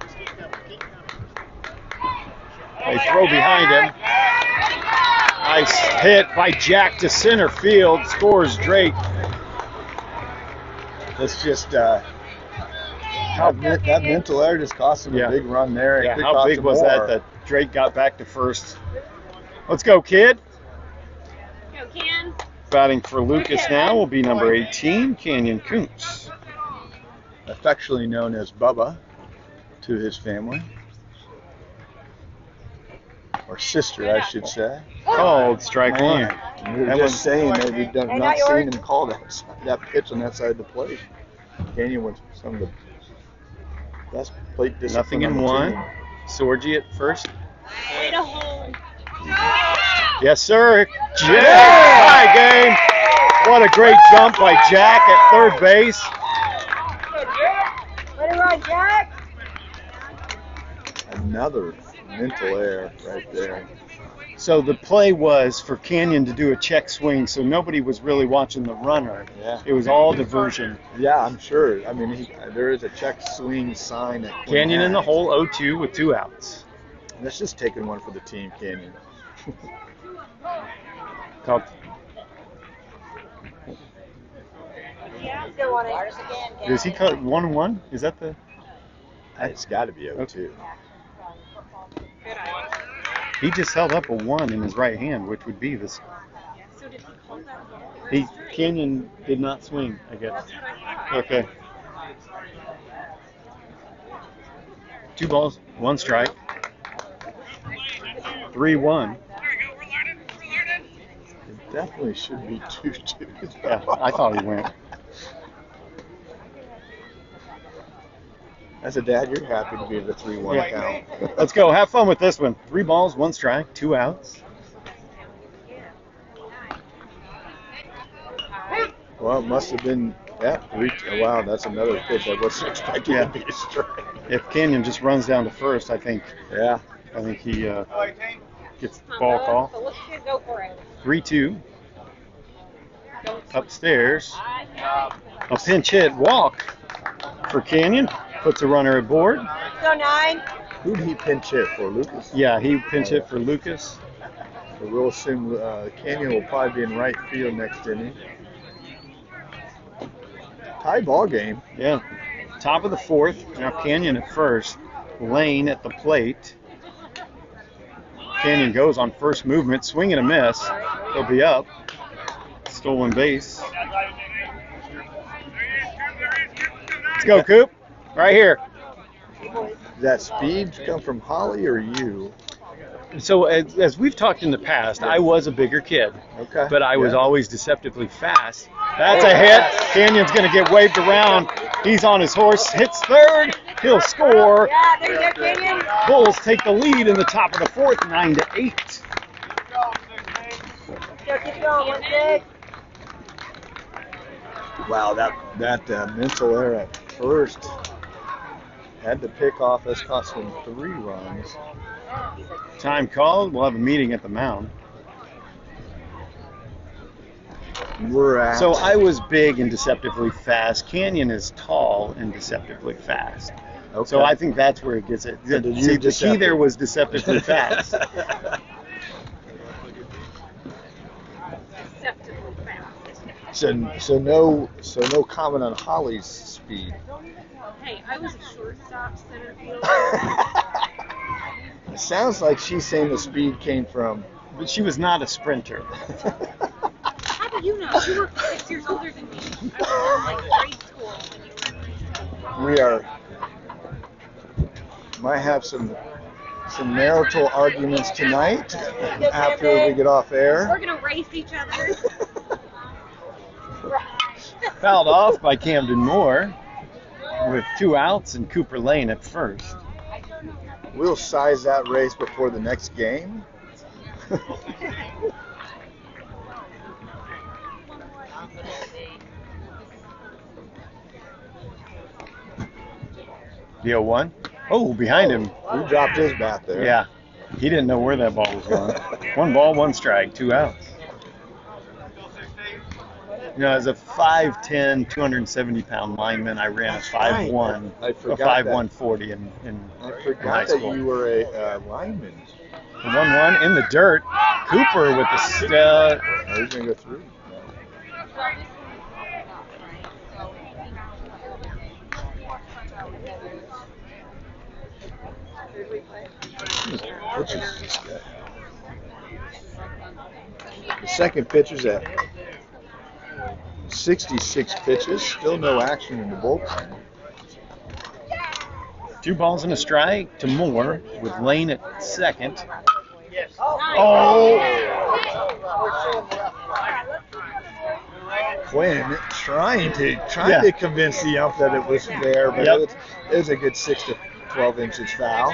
S2: They throw behind him. Nice hit by Jack to center field. Scores Drake.
S1: It's just that mental error just cost him a big run there.
S2: Yeah, how big was that Drake got back to first. Let's go, kid.
S6: Go, Ken.
S2: Batting for Lucas now will be number 18, Canyon Kuntz.
S1: Affectionately known as Bubba to his family. Or sister, I should say.
S2: Called strike one.
S1: We were just saying that we've not seen him call that pitch on that side of the plate. Canyon was some of the best plate discipline.
S2: Nothing in
S1: on the
S2: one.
S1: team.
S2: Sorgi at first.
S6: Way to hold.
S2: Yes, sir. Jack! Tie game. What a great jump by Jack at third base.
S6: Let it run, Jack.
S1: Another mental error right there.
S2: So the play was for Canyon to do a check swing, so nobody was really watching the runner.
S1: Yeah.
S2: It was all diversion.
S1: Yeah, I'm sure. I mean, there is a check swing sign at
S2: Canyon in the hole, 0-2 with 2 outs.
S1: That's just taking one for the team, Canyon.
S2: Called
S6: Still want it.
S2: Is he cut 1-1? Is that the?
S1: It's got to be 0-2.
S2: He just held up a 1 in his right hand, which would be this.
S6: So did he call that?
S2: Canyon did not swing, I guess. Okay. 2 balls, 1 strike. 3-1.
S1: It definitely should be 2-2.
S2: Yeah, I thought he went.
S1: As a dad, you're happy to be at the 3-1 count.
S2: Let's go. Have fun with this one. 3 balls, 1 strike, 2 outs.
S1: Well, it must have been, wow, that's another pitch I wasn't expecting to be a strike.
S2: If Canyon just runs down to first, I think he gets the ball call.
S6: So let's go for it.
S2: 3-2. Upstairs. A pinch hit walk for Canyon. Puts a runner aboard.
S6: Go 9.
S1: Who did he pinch hit for, Lucas?
S2: Yeah, he pinch hit for Lucas.
S1: So we'll assume Canyon will probably be in right field next inning. Tie ball game.
S2: Yeah. Top of the 4th. Now Canyon at first. Lane at the plate. Canyon goes on first movement. Swing and a miss. He'll be up. Stolen base. Let's go, Coop. Right here.
S1: Does that speed come from Holly or you?
S2: So as we've talked in the past, I was a bigger kid.
S1: Okay.
S2: But I was always deceptively fast. That's a hit. Canyon's going to get waved around. He's on his horse. Hits third. He'll score.
S6: Yeah, there you go, Canyon.
S2: Bulls take the lead in the top of the 4th, 9-8.
S6: Go, keep going. 1-6.
S1: Wow, that mental error at first had to pick off. That's cost him 3 runs.
S2: Time called. We'll have a meeting at the mound.
S1: We're at.
S2: So I was big and deceptively fast. Canyon is tall and deceptively fast.
S1: Okay.
S2: So I think that's where it gets it.
S1: So did you
S2: See, the key
S1: deceptive?
S2: there was deceptively fast.
S6: Deceptively fast.
S1: So no comment on Holly's speed.
S6: Hey, I was a shortstop center field.
S1: It sounds like she's saying the speed came from.
S2: But she was not a sprinter.
S6: How do you know? You were 6 years older than me. I was in grade school when you were in grade school.
S1: Might have some marital arguments tonight after we get off
S6: We're
S1: air.
S6: gonna race each other.
S2: Fouled off by Camden Moore with 2 outs and Cooper Lane at first.
S1: We'll size that race before the next game.
S2: The 0-1. Oh, behind him.
S1: He dropped his bat there.
S2: Yeah. He didn't know where that ball was going. 1 ball, 1 strike, 2 outs. You know, as a 5'10", 270-pound lineman, I ran a 5'1",
S1: I
S2: a
S1: forgot
S2: 5'1" 40 in
S1: I
S2: high
S1: forgot that
S2: school.
S1: you were a lineman.
S2: The 1-1 in the dirt. Cooper with the
S1: Oh, he's going to go through. pitches is this guy? The second pitch is at 66 pitches. Still no action in the bullpen.
S2: 2 balls and a strike to Moore with Lane at second. Oh!
S1: Quinn trying to convince the ump that it was there, but it was a good 6 to 12 inches foul.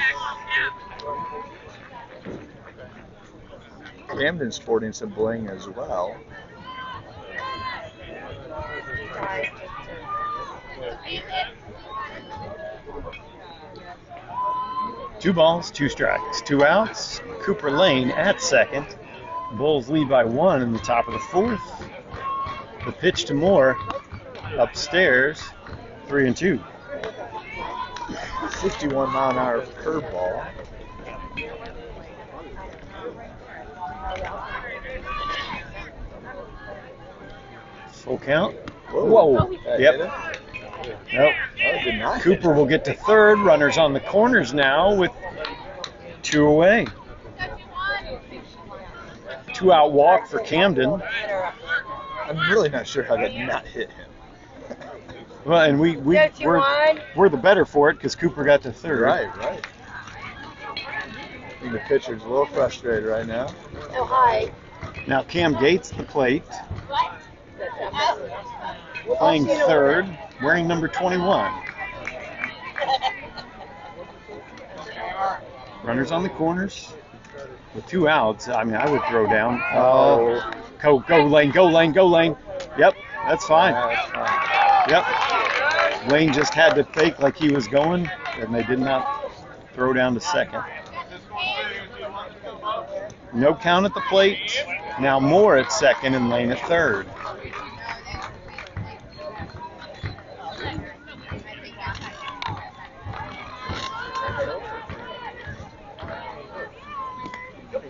S1: Camden's sporting some bling as well.
S2: Two balls, 2 strikes, 2 outs. Cooper Lane at second. Bulls lead by 1 in the top of the 4th. The pitch to Moore upstairs, 3-2.
S1: 61-mile-an-hour curveball.
S2: Full count.
S1: Whoa.
S2: Yep. Nope.
S1: Did not
S2: Cooper will get to third. Runners on the corners now with 2 away. 2-out walk for Camden.
S1: I'm really not sure how that not hit him.
S2: Well, and we're the better for it because Cooper got to third.
S1: Right. I think the pitcher's a little frustrated right now.
S6: Oh, hi.
S2: Now Cam Gates at the plate, playing third, wearing number 21. Runners on the corners with 2 outs. I mean, I would throw down. Go Lane. Yep, that's fine. Yep. Lane just had to fake like he was going, and they did not throw down to second. No count at the plate. Now Moore at second and Lane at third.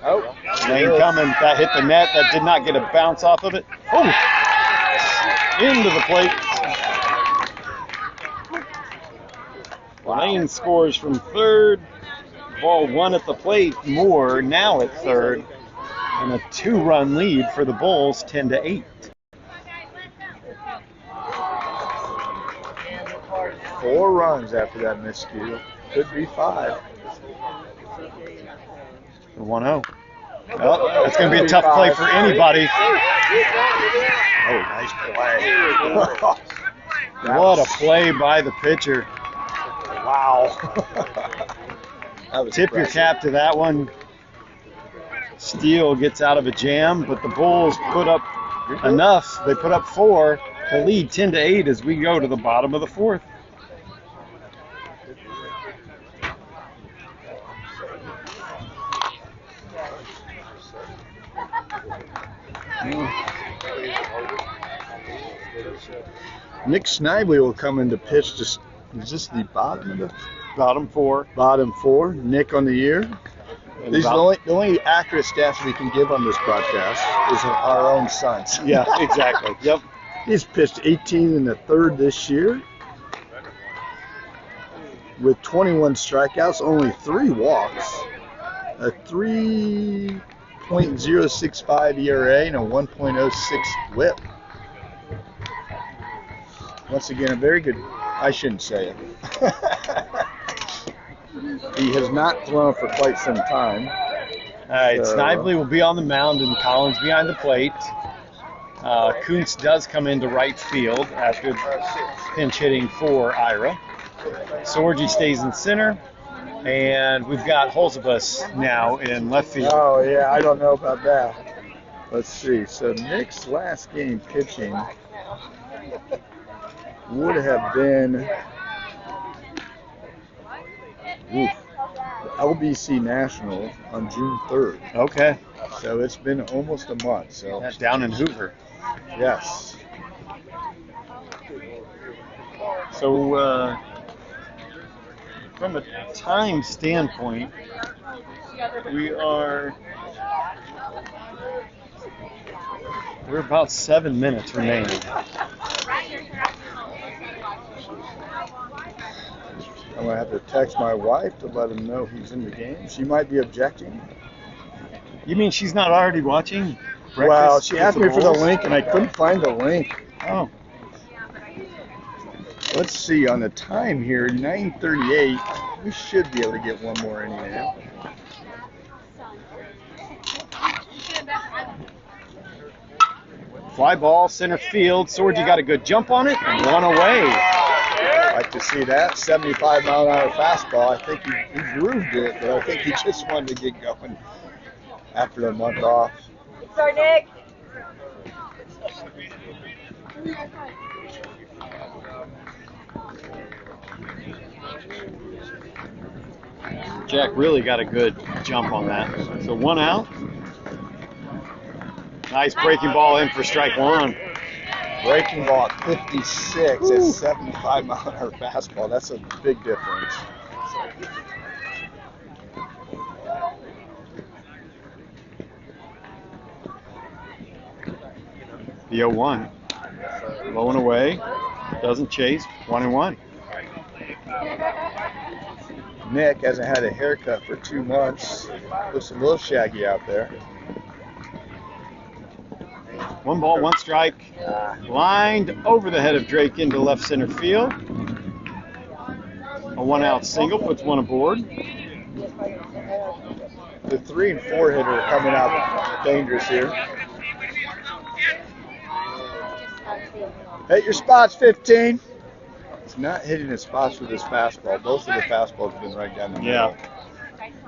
S1: Oh,
S2: Lane coming. That hit the net. That did not get a bounce off of it. Oh! Into the plate. Lane scores from third. Ball 1 at the plate. Moore now at third. And a 2-run lead for the Bulls, 10-8.
S1: 4 runs after that miscue. Could be 5.
S2: 1-0. Well, that's going to be a tough play for anybody.
S1: Oh, nice play.
S2: What a play by the pitcher.
S1: Wow.
S2: Tip your cap to that one. Steele gets out of a jam, but the Bulls put up enough. They put up 4 to lead 10-8 as we go to the bottom of the 4th.
S1: Nick Snively will come in to pitch. Is this the bottom of the
S2: Bottom 4.
S1: bottom 4? Nick on the year. These are the only accurate stats we can give on this broadcast is our own sons.
S2: Yeah, exactly. Yep.
S1: He's pitched 18 in the 3rd this year with 21 strikeouts, only 3 walks, a 3.065 ERA and a 1.06 WHIP. Once again, a very good. I shouldn't say it. He has not thrown for quite some time.
S2: All right, Snively will be on the mound and Collins behind the plate. Kuntz does come into right field after pinch hitting for Ira. Sorgi stays in center, and we've got Holzabus now in left field.
S1: Oh, yeah, I don't know about that. Let's see. So Nick's last game pitching would have been LBC National on June 3rd.
S2: Okay.
S1: So it's been almost a month. So
S2: That's down in Hoover.
S1: yes.
S2: So from a time standpoint, we're about 7 minutes remaining.
S1: I'm going to have to text my wife to let him know he's in the game. She might be objecting.
S2: You mean she's not already watching breakfast?
S1: Well, she
S2: with
S1: asked
S2: the
S1: me for the
S2: Bulls?
S1: link, and I couldn't find the link.
S2: Oh,
S1: Let's see, on the time here, 9:38. We should be able to get one more inning in.
S2: fly ball, center field. Sorgi got a good jump on it and one away.
S1: Like to see that 75-mile-an-hour fastball. I think he grooved it, but I think he just wanted to get going after the month off.
S5: Sorry, Nick.
S2: Jack really got a good jump on that. So 1 out. Nice breaking ball in for strike one.
S1: Breaking ball at 56 at 75-mile-an-hour fastball. That's a big difference.
S2: The 0-1. Low and away. Doesn't chase. 1-1.
S1: Nick hasn't had a haircut for 2 months. Looks a little shaggy out there.
S2: 1 ball, 1 strike. Lined over the head of Drake into left center field. A 1-out single puts one aboard.
S1: The 3 and 4 hitter are coming out dangerous here. Hit your spots, 15. He's not hitting his spots with his fastball. Both of the fastballs have been right down the middle.
S2: Yeah.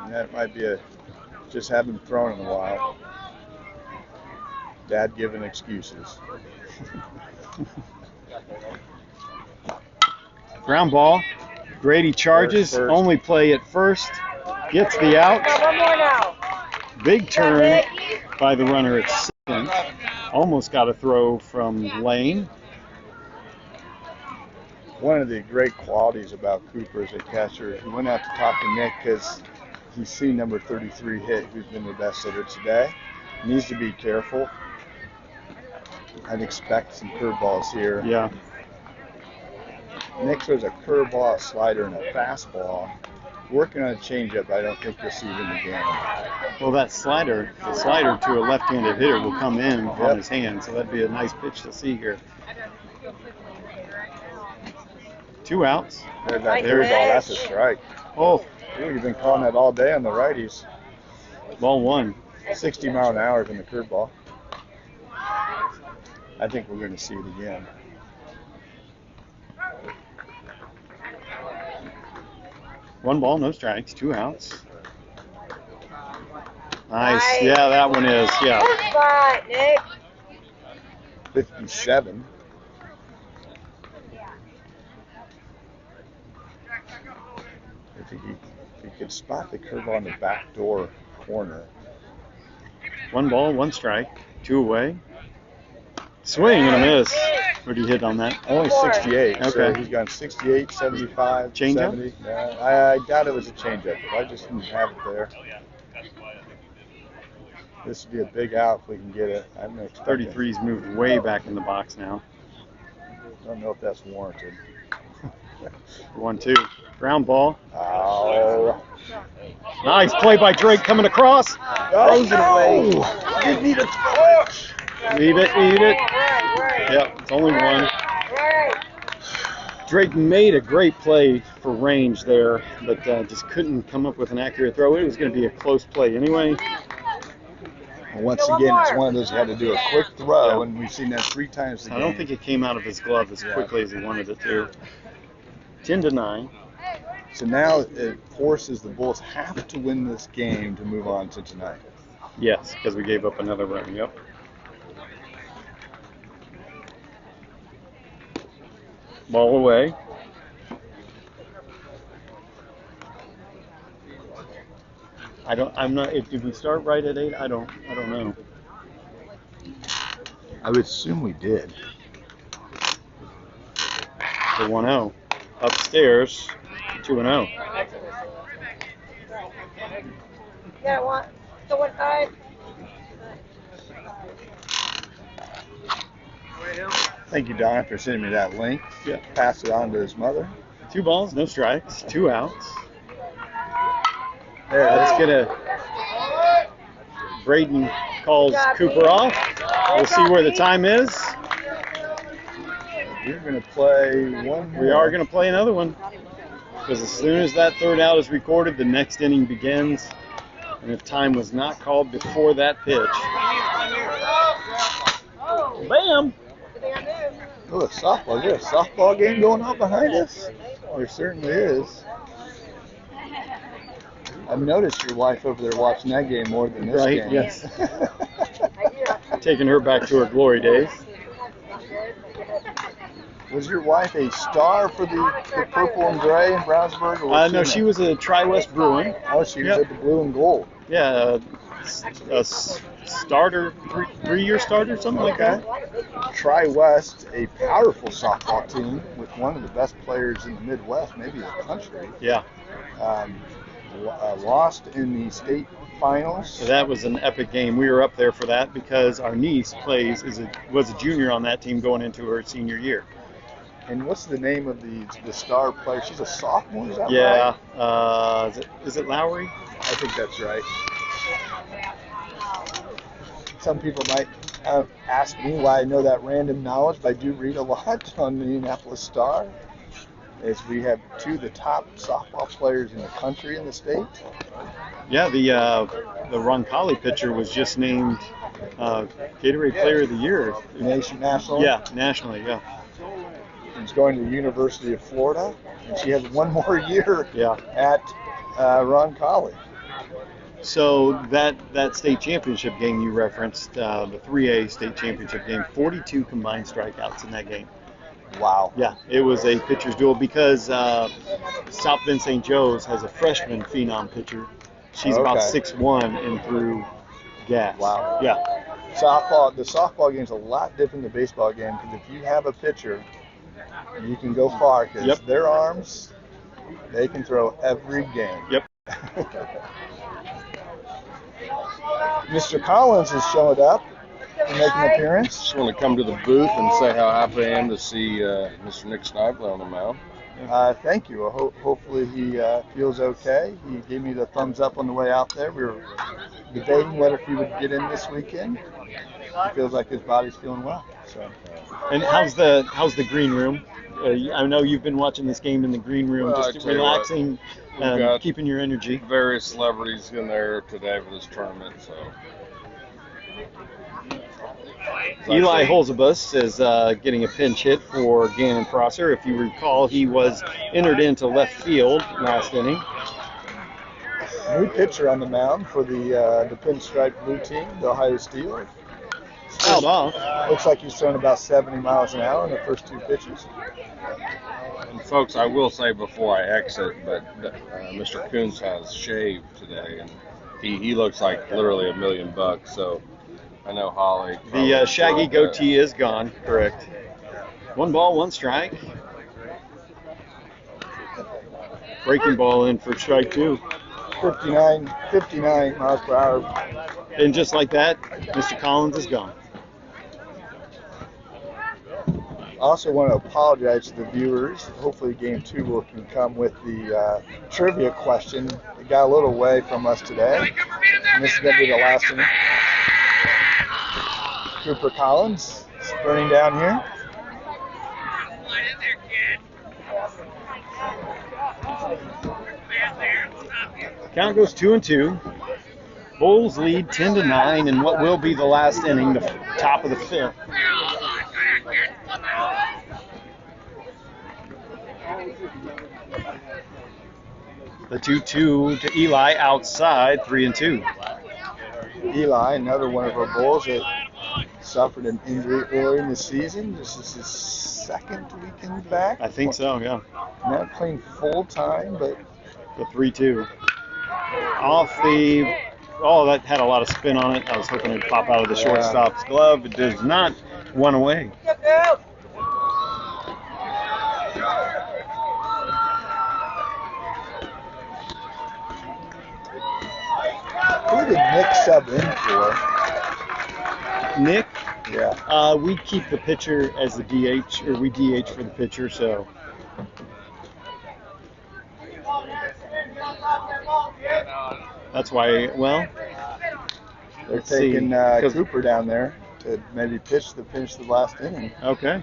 S1: And that might be just haven't thrown in a while. Dad giving excuses.
S2: Ground ball. Grady charges.
S1: First.
S2: Only play at first. Gets the out.
S5: One more now.
S2: Big turn by the runner at second. Almost got a throw from Lane.
S1: One of the great qualities about Cooper as a catcher, he went out to talk to Nick because he's seen number 33 hit, who's been the best hitter today. Needs to be careful. I'd expect some curveballs here.
S2: Yeah.
S1: Nick throws a curveball, a slider, and a fastball. Working on a changeup, I don't think you'll see it in the game.
S2: Well, the slider to a left-handed hitter will come in on his hand, so that'd be a nice pitch to see here. 2 outs.
S1: There's that curveball, that's a strike.
S2: Oh,
S1: You've been calling that all day on the righties.
S2: ball 1.
S1: 60 mile an hour in the curveball. I think we're going to see it again.
S2: One ball, no strikes, 2 outs. Nice. Yeah, that one is. Yeah.
S5: Good spot, Nick.
S1: 57. If he could spot the curveball on the back door corner.
S2: 1 ball, 1 strike, 2 away. Swing and a miss. What did he hit on that?
S1: Only 68. So
S2: Okay.
S1: he's gone 68, 75,
S2: Changeup?
S1: 70. Yeah, I doubt it was a changeup. I just didn't have it there. This would be a big out if we can get it. I'm expecting.
S2: 33's moved way back in the box now.
S1: I don't know if that's warranted.
S2: 1-2. Ground ball.
S1: Oh.
S2: Nice play by Drake coming across. Throws it away.
S1: You need a throw.
S2: Leave it. Yep, it's only 1. Drake made a great play for range there, but just couldn't come up with an accurate throw. It was going to be a close play anyway.
S1: And once again, it's one of those you had to do a quick throw, and we've seen that 3 times a game.
S2: I don't think it came out of his glove as quickly as he wanted it to. 10-9.
S1: So now it forces the Bulls have to win this game to move on to tonight.
S2: Yes, because we gave up another run. Yep. Ball away. I'm not. Did we start right at 8? I don't know.
S1: I would assume we did.
S2: The 1-0. Upstairs, 2-0.
S5: Yeah, one. The 1-5.
S1: Thank you, Don, for sending me that link.
S2: Yeah.
S1: Pass it on to his mother.
S2: 2 balls, no strikes, 2 outs.
S1: There,
S2: Let's get a. Braden calls Cooper off. We'll see where the time is.
S1: We're going to play one more.
S2: We are going to play another one. Because as soon as that 3rd out is recorded, the next inning begins. And if time was not called before that pitch. Bam!
S1: Oh, a softball. Is there a softball game going on behind us? There certainly is. I've noticed your wife over there watching that game more than this
S2: Right,
S1: game.
S2: yes. Taking her back to her glory days.
S1: Was your wife a star for the purple and gray in Brownsburg? Or was
S2: No, she was a Tri-West Bruin.
S1: Oh, she was at the blue and gold.
S2: Yeah, a starter, 3-year starter, something like that.
S1: Tri-West, a powerful softball team with one of the best players in the Midwest, maybe the country.
S2: Yeah.
S1: Lost in the state finals.
S2: So that was an epic game. We were up there for that because our niece was a junior on that team going into her senior year.
S1: And what's the name of the star player? She's a sophomore, is that
S2: Yeah.
S1: right?
S2: Is it Lowry?
S1: I think that's right. Some people might ask me why I know that random knowledge, but I do read a lot on the Indianapolis Star. As we have 2 of the top softball players in the country in the state.
S2: Yeah, the Roncalli pitcher was just named Gatorade Player of the Year.
S1: National?
S2: Yeah, nationally, yeah.
S1: She's going to the University of Florida, and she has one more year
S2: Yeah.
S1: at Roncalli.
S2: So that state championship game you referenced, the 3A state championship game, 42 combined strikeouts in that game.
S1: Wow.
S2: Yeah, it was a pitcher's duel because South Bend St. Joe's has a freshman phenom pitcher. She's about 6'1" and threw gas.
S1: Wow.
S2: Yeah.
S1: The softball game's a lot different than the baseball game because if you have a pitcher, you can go far because their arms, they can throw every game.
S2: Yep.
S1: Mr. Collins has showed up to make an appearance.
S7: Just want to come to the booth and say how happy I am to see Mr. Nick Snively on the mound.
S1: Thank you. Hopefully he feels okay. He gave me the thumbs up on the way out there. We were debating whether he would get in this weekend. He feels like his body's feeling well. So.
S2: And how's the green room? I know you've been watching this game in the green room,
S7: Well,
S2: just relaxing, keeping your energy.
S7: Various celebrities in there today for this tournament, so.
S2: Eli Holzebus is getting a pinch hit for Gannon Prosser. If you recall, he was entered into left field last inning.
S1: New pitcher on the mound for the pinstripe blue team, the Ohio Steelers.
S2: Fouled off.
S1: Looks like he's thrown about 70 miles an hour in the first 2 pitches.
S7: And folks, I will say before I exit, but Mr. Coons has shaved today, and he looks like literally $1 million. So I know Holly.
S2: The shaggy goatee is gone. Correct. 1 ball, 1 strike. Breaking ball in for strike 2.
S1: 59 miles per hour.
S2: And just like that, Mr. Collins is gone.
S1: I also want to apologize to the viewers. Hopefully game 2 can come with the trivia question. It got a little away from us today. And this is going to be the last one. Cooper Collins sprinting down here.
S2: Count goes 2-2. Bulls lead 10-9 in what will be the last inning, the top of the 5th. The 2-2 to Eli outside, 3-2.
S1: Eli, another one of our Bulls that suffered an injury earlier in the season. This is his 2nd weekend back.
S2: I think so, yeah.
S1: Not playing full time, but
S2: the 3-2. Off the, that had a lot of spin on it. I was hoping it'd pop out of the shortstop's glove. It does not. 1 away.
S1: Who did Nick sub in for?
S2: Nick?
S1: Yeah.
S2: We keep the pitcher as the DH, or we DH for the pitcher, so. That's why, well,
S1: They're
S2: let's see,
S1: taking
S2: 'cause-
S1: Cooper down there to maybe finish the last inning.
S2: Okay.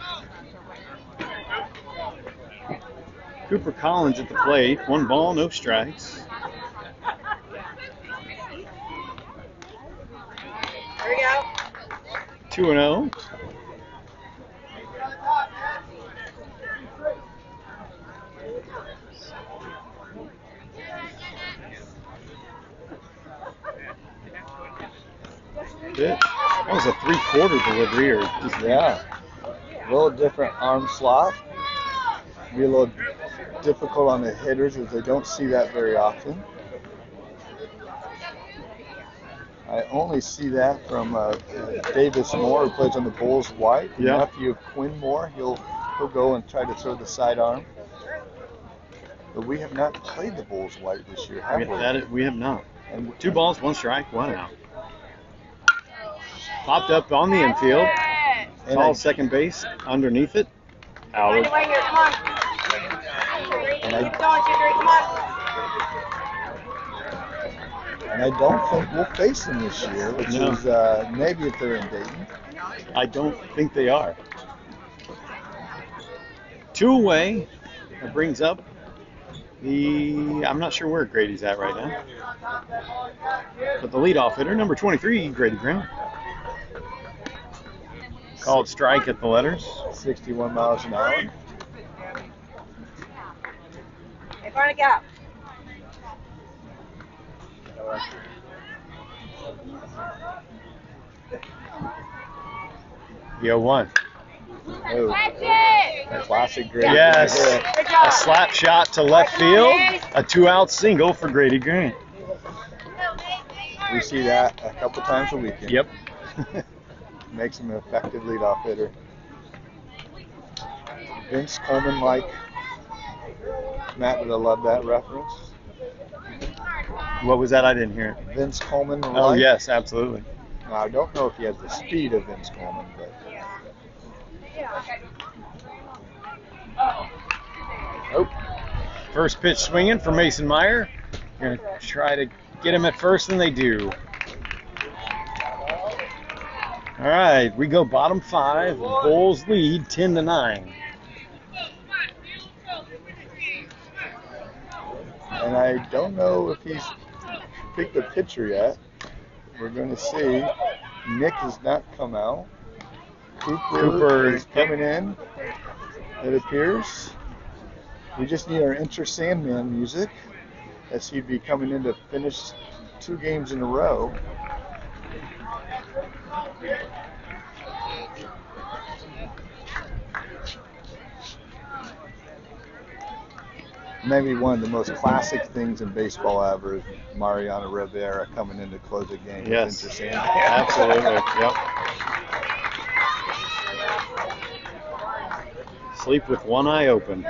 S2: Cooper Collins at the plate. 1 ball, no strikes.
S6: There we go.
S2: 2-0. That was a 3/4 delivery, or just
S1: Yeah. A little different arm slot. Be a little difficult on the hitters as they don't see that very often. I only see that from Davis Moore, who plays on the Bulls white. The
S2: Yeah.
S1: nephew of Quinn Moore. He'll go and try to throw the sidearm. But we have not played the Bulls white this year, have we?
S2: we have not.
S1: And
S2: 2 balls, 1 strike, 1 out. Popped up on the infield.
S1: And
S2: Tall
S1: I-
S2: second base underneath it. Out.
S6: Find a way here, come on.
S1: And I,
S6: Keep going, Jiggery, come on.
S1: and I don't think we'll face them this year, which
S2: No.
S1: is maybe if they're in Dayton.
S2: I don't think they are. 2 away. That brings up I'm not sure where Grady's at right now. But the leadoff hitter, number 23, Grady Graham. Called strike at the letters.
S1: 61 miles an hour.
S6: Hey, find a gap.
S2: The 0-1.
S1: Oh, classic Grady.
S2: Yes.
S6: Good
S2: A
S6: job.
S2: slap shot to left field. A 2-out single for Grady Graham.
S1: We see that a couple times a weekend.
S2: Yep.
S1: Makes him an effective leadoff hitter. Vince Coleman like. Matt would have loved that reference.
S2: What was that? I didn't hear it.
S1: Vince Coleman.
S2: Oh,
S1: like.
S2: yes, absolutely.
S1: Now, I don't know if he has the speed of Vince Coleman, but. Oh,
S2: First pitch swinging for Mason Meyer. Going to try to get him at first, and they do. All right, we go bottom 5. Bulls lead 10-9.
S1: and I don't know if he's picked the pitcher yet. We're going to see. Nick has not come out. Cooper is coming in, it appears. We just need our Enter Sandman music, as he'd be coming in to finish 2 games in a row. Maybe one of the most classic things in baseball ever is Mariano Rivera coming in to close a game
S2: Yes,
S1: with Enter Sandman.
S2: absolutely. Yep. Sleep with one eye open.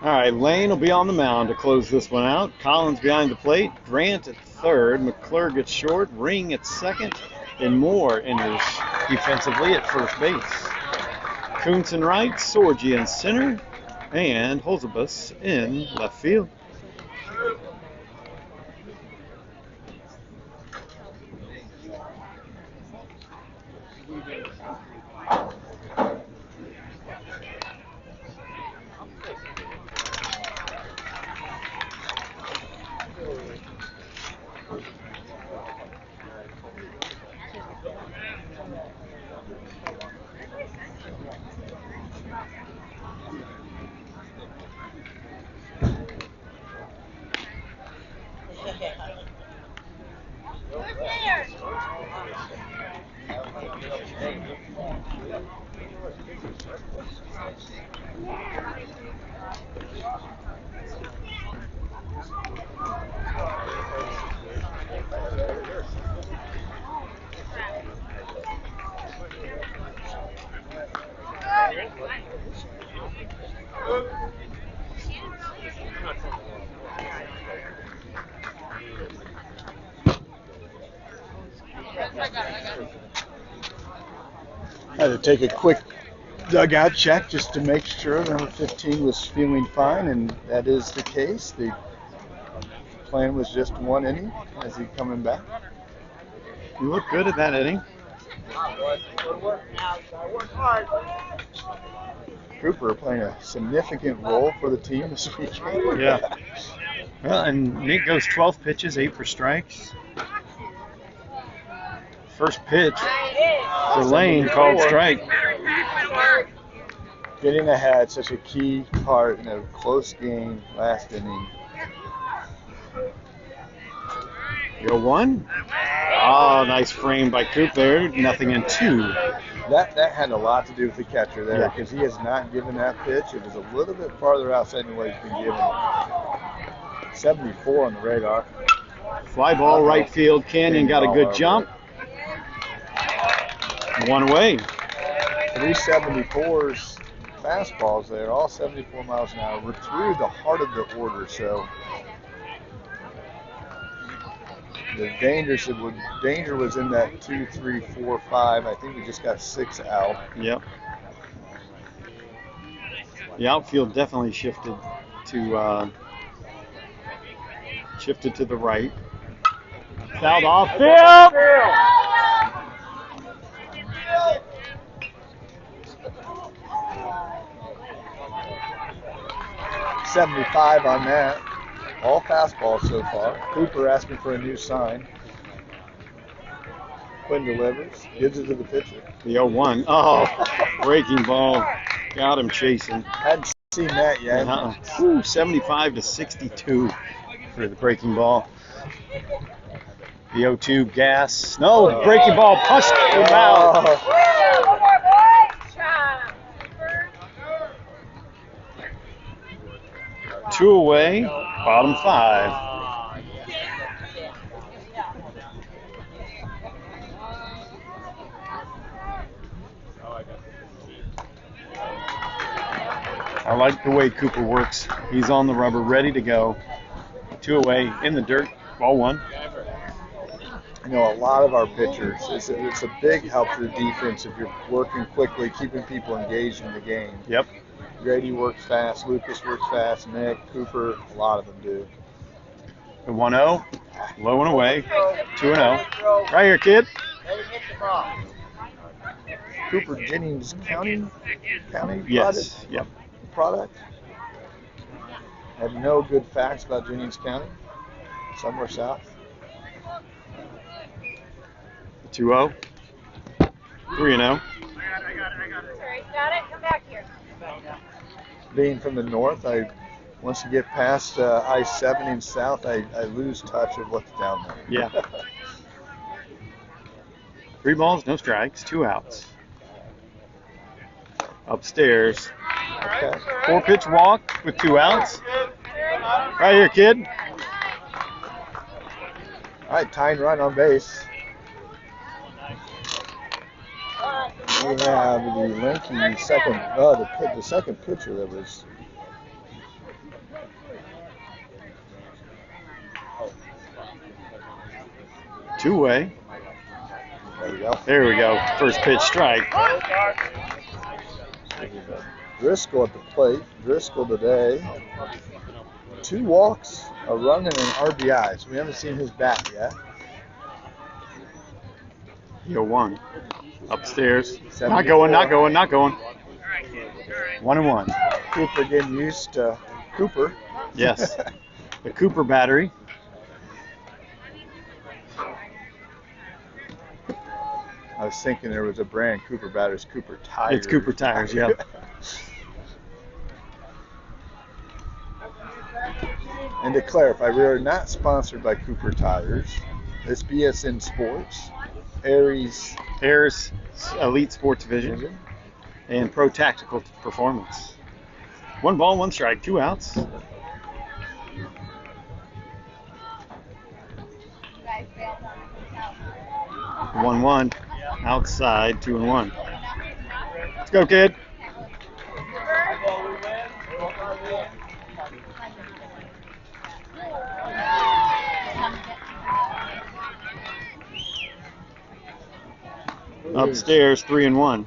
S2: All right, Lane will be on the mound to close this one out. Collins behind the plate. Grant at third. McClure gets short. Ring at second. And Moore enters defensively at first base. Kuntz in right. Sorgi in center. And Holzebus in left field.
S1: Had to take a quick dugout check just to make sure number 15 was feeling fine, and that is the case. The plan was just one inning as he coming back.
S2: You look good at that inning.
S1: Cooper playing a significant role for the team this weekend.
S2: Yeah. Well, and Nick goes 12 pitches, 8 for strikes. First pitch for Lane called strike.
S1: Getting ahead, such a key part in a close game last inning.
S2: 0-1. Oh, nice frame by Coop there. Nothing in 2.
S1: That had a lot to do with the catcher there because he has not given that pitch. It was a little bit farther outside than what he's been given. 74 on the radar.
S2: Fly ball right field. Canyon got a good jump. 1 away.
S1: 374s fastballs there, all 74 miles an hour. We're through the heart of the order, so the danger was in that 2, 3, 4, 5. I think we just got 6 out.
S2: Yep. The outfield definitely shifted to the right. Fouled off field.
S1: 75 on that. All fastballs so far. Cooper asking for a new sign. Quinn delivers, gives it to the pitcher.
S2: The 0-1. Oh, breaking ball. Got him chasing.
S1: Hadn't seen that yet.
S2: 75-62 for the breaking ball. The 0-2 gas. No, breaking ball punched him out. 2 away, bottom 5. I like the way Cooper works. He's on the rubber, ready to go. 2 away, in the dirt, ball 1.
S1: You know, a lot of our pitchers, it's a big help to the defense if you're working quickly, keeping people engaged in the game.
S2: Yep.
S1: Grady works fast, Lucas works fast, Nick, Cooper, a lot of them do.
S2: The 1-0, low and away, 2-0. Right here, kid.
S1: Cooper Jennings County
S2: Yes, yep.
S1: product. Have no good facts about Jennings County. Somewhere south.
S2: 2-0, 3-0.
S6: Got it. Come back here.
S1: Being from the north, once you get past I-70 and south, I lose touch of what's down there.
S2: Yeah. 3 balls, no strikes, 2 outs. Upstairs.
S1: Okay.
S2: 4-pitch walk with 2 outs. Right here, kid.
S1: All right, tying run on base. We have the lanky second, the second pitcher that was.
S2: Two away.
S1: There we go.
S2: There we go. First pitch strike.
S1: Driscoll at the plate. Driscoll today. 2 walks, a run, and an RBI. So we haven't seen his bat yet.
S2: 0-1. Upstairs. Not going. 1-1.
S1: Cooper getting used to Cooper.
S2: Yes. The Cooper battery.
S1: I was thinking there was a brand, Cooper batteries, Cooper tires.
S2: It's Cooper tires, yeah.
S1: And to clarify, we are not sponsored by Cooper Tires. It's BSN Sports, Aries
S2: Elite Sports Vision, and Pro Tactical Performance. 1 ball, 1 strike, 2 outs. 1-1. Outside, 2-1. Let's go, kid. Upstairs, 3-1.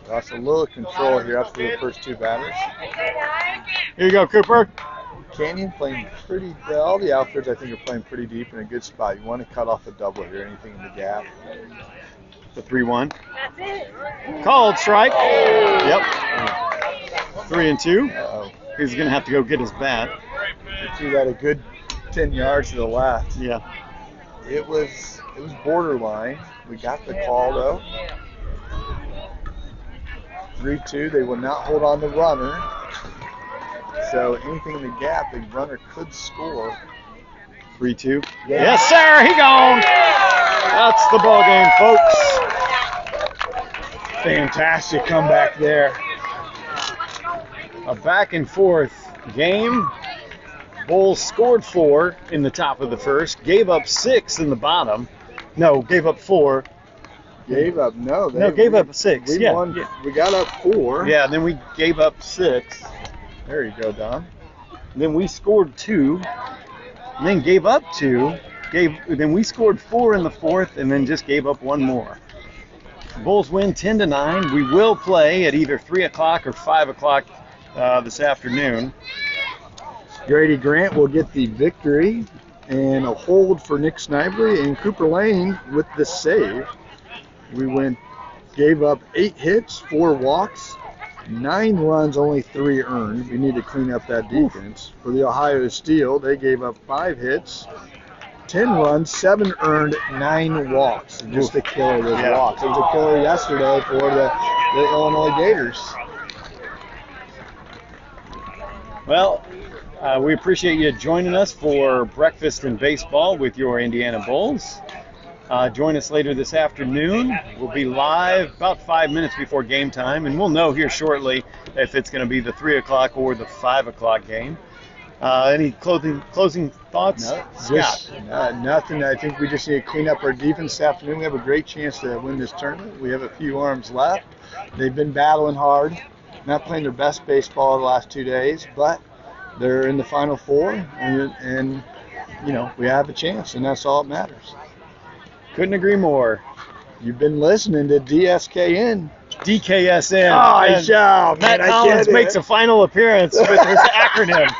S1: Lost a little control here after the first two batters.
S2: Here you go, Cooper.
S1: Canyon playing pretty well. The outfields, I think, are playing pretty deep in a good spot. You want to cut off a double here, anything in the gap.
S2: The 3-1. Called strike. Yep. 3-2.
S1: Uh-oh.
S2: He's going to have to go get his bat.
S1: He threw that a good 10 yards to the left.
S2: Yeah.
S1: It was borderline. We got the call, though. 3-2. They will not hold on the runner. So anything in the gap, the runner could score.
S2: 3-2. Yes, sir. He gone. That's the ball game, folks.
S1: Fantastic comeback there.
S2: A back and forth game. Bulls scored 4 in the top of the first, gave up 6 in the bottom. No, gave up 4.
S1: Gave up,
S2: gave up 6.
S1: We won.
S2: Yeah.
S1: We got up 4.
S2: Yeah, and then we gave up 6.
S1: There you go, Don.
S2: Then we scored 2, and then gave up 2. Then we scored 4 in the fourth, and then just gave up 1 more. Bulls win 10-9. We will play at either 3 o'clock or 5 o'clock this afternoon.
S1: Grady Grant will get the victory, and a hold for Nick Snively, and Cooper Lane with the save. We gave up 8 hits, 4 walks, 9 runs, only 3 earned. We need to clean up that defense. For the Ohio Steel, they gave up 5 hits, 10 runs, 7 earned, 9 walks. Just a killer with walks. It was a killer yesterday for the Illinois Gators.
S2: Well, we appreciate you joining us for Breakfast in Baseball with your Indiana Bulls. Join us later this afternoon. We'll be live about 5 minutes before game time, and we'll know here shortly if it's going to be the 3 o'clock or the 5 o'clock game. Any closing thoughts?
S1: No,
S2: Scott?
S1: Nothing. I think we just need to clean up our defense this afternoon. We have a great chance to win this tournament. We have a few arms left. They've been battling hard, not playing their best baseball the last 2 days, but they're in the Final Four, and you know, we have a chance, and that's all that matters.
S2: Couldn't agree more.
S1: You've been listening to DSKN.
S2: DKSN.
S1: Oh, shout.
S2: Matt Collins makes a final appearance with his acronym.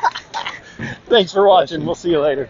S2: Thanks for watching. We'll see you later.